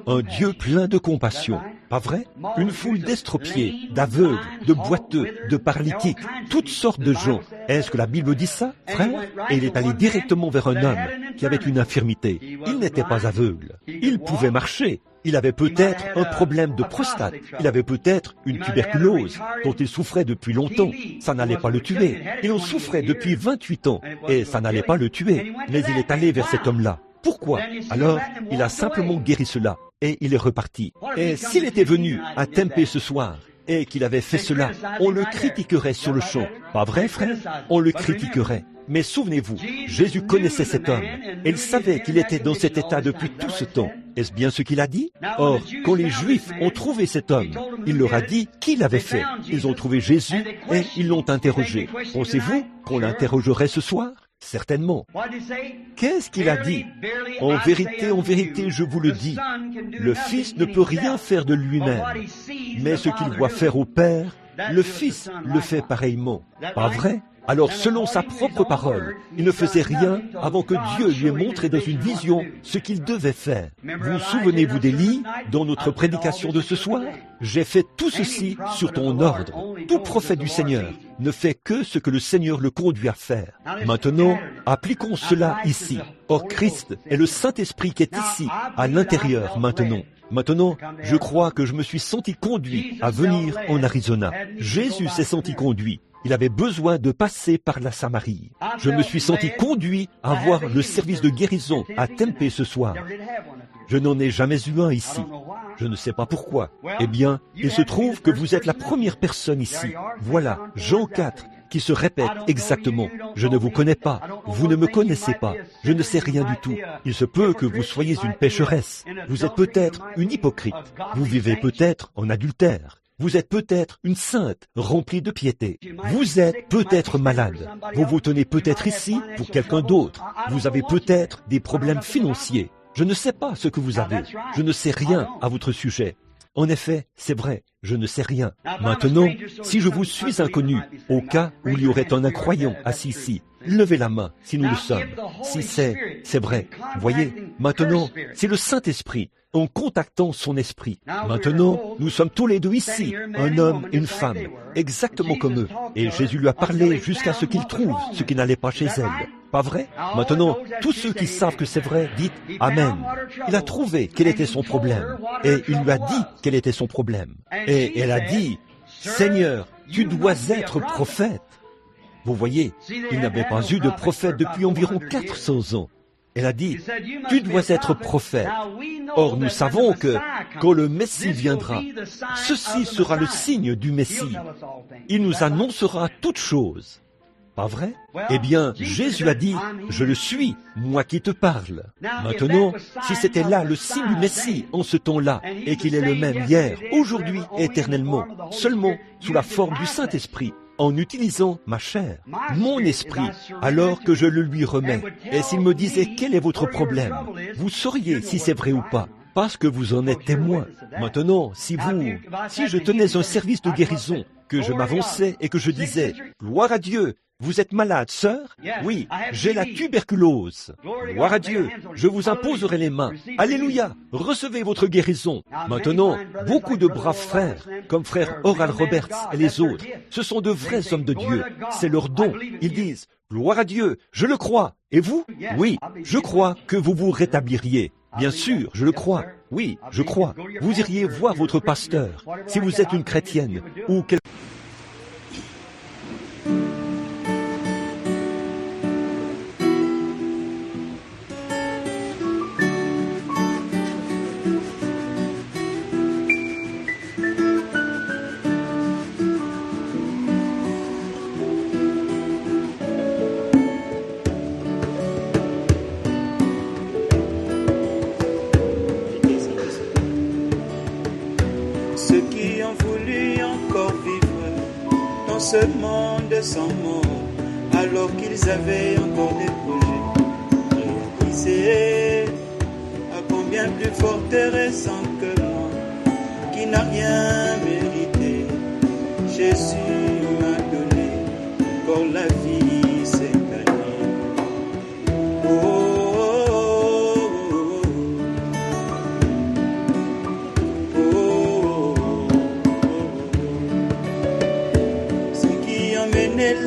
Un Dieu plein de compassion, pas vrai? Une foule d'estropiés, d'aveugles, de boiteux, de paralytiques, toutes sortes de gens. Est-ce que la Bible dit ça, frère? Et il est allé directement vers un homme qui avait une infirmité. Il n'était pas aveugle. Il pouvait marcher. Il avait peut-être un problème de prostate. Il avait peut-être une tuberculose dont il souffrait depuis longtemps. Ça n'allait pas le tuer. Il en souffrait depuis 28 ans et ça n'allait pas le tuer. Mais il est allé vers cet homme-là. Pourquoi? Alors, il a simplement guéri cela et il est reparti. Et s'il était venu à Tempe ce soir et qu'il avait fait cela, on le critiquerait sur le champ. Pas vrai, frère? On le critiquerait. Mais souvenez-vous, Jésus connaissait cet homme. Et il savait qu'il était dans cet état depuis tout ce temps. Est-ce bien ce qu'il a dit? Or, quand les Juifs ont trouvé cet homme, il leur a dit qui l'avait fait. Ils ont trouvé Jésus et ils l'ont interrogé. Pensez-vous qu'on l'interrogerait ce soir? Certainement. Qu'est-ce qu'il a dit? En vérité, je vous le dis, le Fils ne peut rien faire de lui-même, mais ce qu'il doit faire au Père, le Fils le fait pareillement. Pas vrai? Alors, selon sa propre parole, il ne faisait rien avant que Dieu lui ait montré dans une vision ce qu'il devait faire. Vous souvenez-vous d'Élie, dans notre prédication de ce soir? J'ai fait tout ceci sur ton ordre. Tout prophète du Seigneur ne fait que ce que le Seigneur le conduit à faire. Maintenant, appliquons cela ici. Or, Christ est le Saint-Esprit qui est ici, à l'intérieur maintenant. Maintenant, je crois que je me suis senti conduit à venir en Arizona. Jésus s'est senti conduit. Il avait besoin de passer par la Samarie. Je me suis senti conduit à voir le service de guérison à Tempe ce soir. Je n'en ai jamais eu un ici. Je ne sais pas pourquoi. Eh bien, il se trouve que vous êtes la première personne ici. Voilà, Jean 4, qui se répète exactement. Je ne vous connais pas. Vous ne me connaissez pas. Je ne sais rien du tout. Il se peut que vous soyez une pécheresse. Vous êtes peut-être une hypocrite. Vous vivez peut-être en adultère. Vous êtes peut-être une sainte remplie de piété. Vous êtes peut-être malade. Vous vous tenez peut-être ici pour quelqu'un d'autre. Vous avez peut-être des problèmes financiers. Je ne sais pas ce que vous avez. Je ne sais rien à votre sujet. En effet, c'est vrai, je ne sais rien. Maintenant, si je vous suis inconnu, au cas où il y aurait un incroyant assis ici, levez la main si nous le sommes. Si c'est vrai. Voyez, maintenant, c'est le Saint-Esprit en contactant son esprit. Maintenant, nous sommes tous les deux ici, un homme et une femme, exactement comme eux. Et Jésus lui a parlé jusqu'à ce qu'il trouve ce qui n'allait pas chez elle. Pas vrai? Maintenant, tous ceux qui savent que c'est vrai, dites Amen. Il a trouvé quel était son problème. Et il lui a dit quel était son problème. Et elle a dit, Seigneur, tu dois être prophète. Vous voyez, il n'avait pas eu de prophète depuis environ 400 ans. Elle a dit, « Tu dois être prophète. » Or, nous savons que quand le Messie viendra, ceci sera le signe du Messie. Il nous annoncera toutes choses. Pas vrai? Eh bien, Jésus a dit, « Je le suis, moi qui te parle. » Maintenant, si c'était là le signe du Messie en ce temps-là, et qu'il est le même hier, aujourd'hui, éternellement, seulement sous la forme du Saint-Esprit, en utilisant ma chair, mon esprit, alors que je le lui remets, et s'il me disait quel est votre problème, vous sauriez si c'est vrai ou pas, parce que vous en êtes témoin. Maintenant, si je tenais un service de guérison, que je m'avançais et que je disais, gloire à Dieu, vous êtes malade, sœur? Oui, j'ai la tuberculose. Gloire à Dieu, je vous imposerai les mains. Alléluia, recevez votre guérison. Maintenant, beaucoup de braves frères, comme frère Oral Roberts et les autres, ce sont de vrais hommes de Dieu. C'est leur don. Ils disent, gloire à Dieu, je le crois. Et vous? Oui, je crois que vous vous rétabliriez. Bien sûr, je le crois. Oui, je crois. Vous iriez voir votre pasteur. Si vous êtes une chrétienne ou quelque...
Ceux qui ont voulu encore vivre dans ce monde sans mort, alors qu'ils avaient encore des projets réalisés, à combien plus forte raison que moi, qui n'a rien mérité. Jésus m'a donné encore la vie cette année.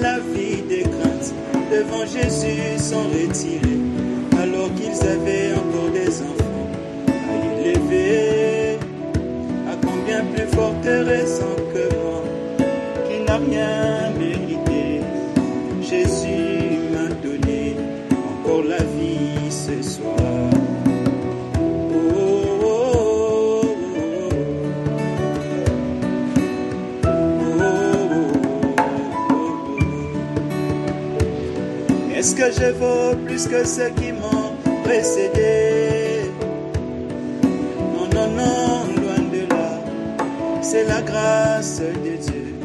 La vie des craintes devant Jésus sont retirés, alors qu'ils avaient encore des enfants à élever. À combien plus forte raison que moi, qui n'a rien mérité. Jésus m'a donné encore la vie ce soir. Est-ce que je vaux plus que ceux qui m'ont précédé? Non, non, non, loin de là. C'est la grâce de Dieu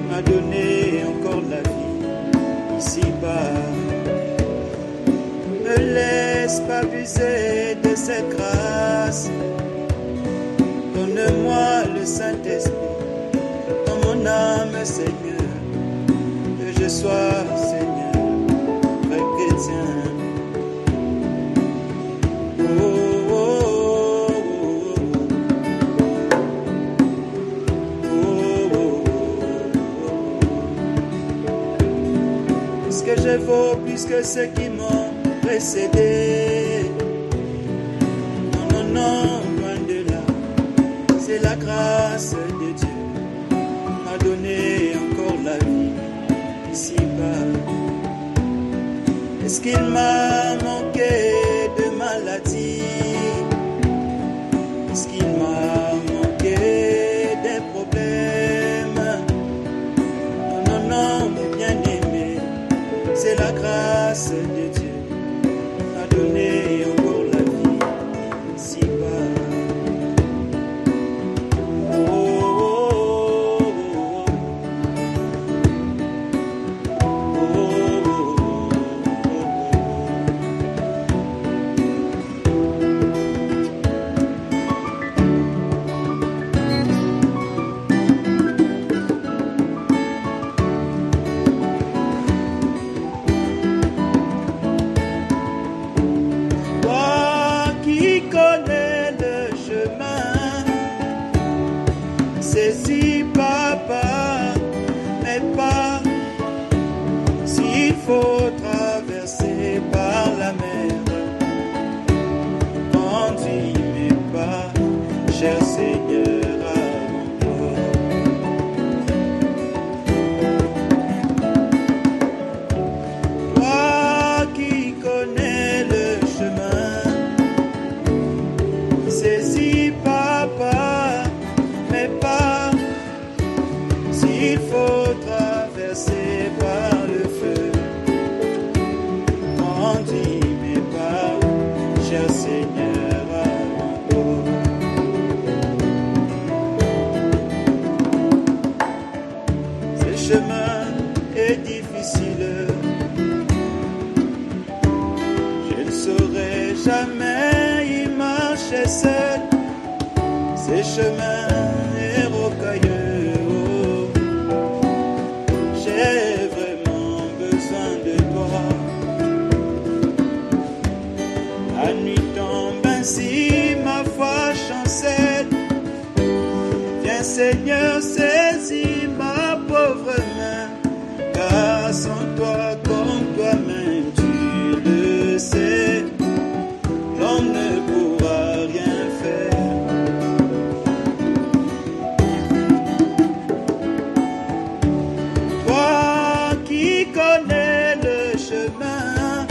m'a donné encore la vie ici-bas. Ne laisse pas abuser de cette grâce. Donne-moi le Saint-Esprit dans mon âme, Seigneur, que je sois Seigneur. Est-ce que je vaux plus que ceux qui m'ont précédé? Non, non, non, loin de là. C'est la grâce de Dieu m'a donné encore la vie ici-bas. Est-ce qu'il m'a manqué de maladie? Est-ce qu'il m'a manqué des problèmes? Non, non, non, mon bien-aimé, c'est la grâce de Dieu m'a donné encore la vie ici-bas. Conduis mes pas, cher Seigneur, avant toi. Ce chemin est difficile, je ne saurais jamais y marcher seul. Ces chemins est rocailleux, oh. J'ai vraiment besoin de toi. La nuit tombe ainsi, ma foi chancelle. Viens Seigneur, saisis ma pauvre main, car sans toi comme toi-même tu le sais, l'homme ne pourra rien faire. Toi qui connais le chemin,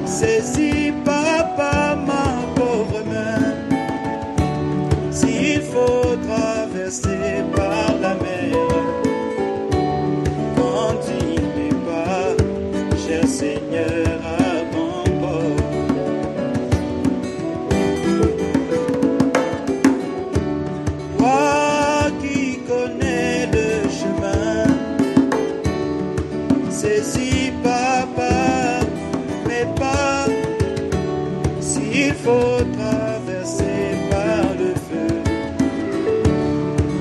saisis papa ma pauvre main. S'il faut traverser par la mer, conduis mes pas, cher Seigneur, à bon port. Toi qui connais le chemin, saisis papa mes pas. S'il faut traverser par le feu,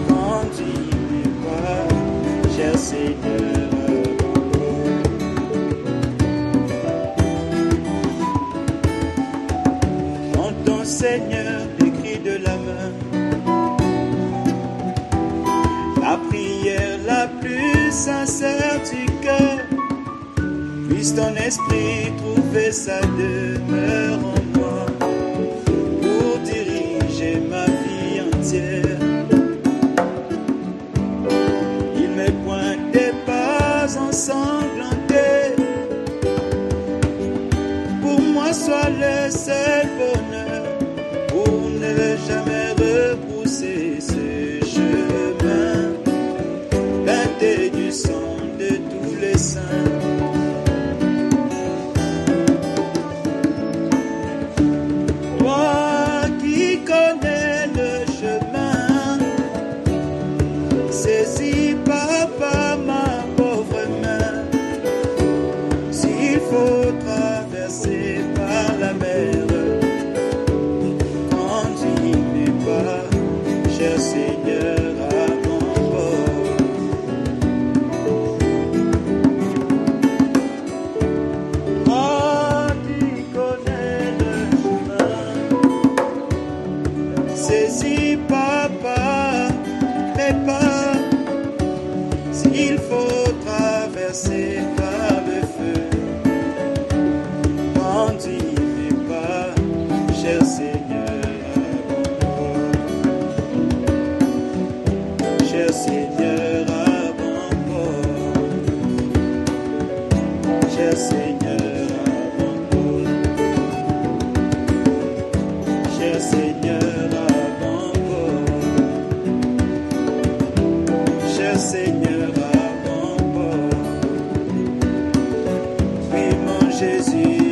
conduis mes pas, cher Seigneur, avant toi. Entends Seigneur les cris de la main, la prière la plus sincère du cœur. Puisse ton esprit trouver sa demeure en moi, pour diriger ma vie entière. Il me pointe des pas ensanglantés, pour moi soit le seul bonheur, pour ne jamais repousser ce chemin, teinté du sang de tous les saints. Saisis papa ma pauvre main. S'il faut traverser par la mer, conduis mes pas, cher Seigneur, à bon port. Toi qui connais le chemin, saisis papa mes pas. S'il faut traverser par le feu, conduis mes pas, cher Seigneur, avant toi. Cher Seigneur, avant toi. Cher Seigneur, avant toi. Cher Seigneur, avant toi. Cher Seigneur, avant toi. Oui, mon Jésus.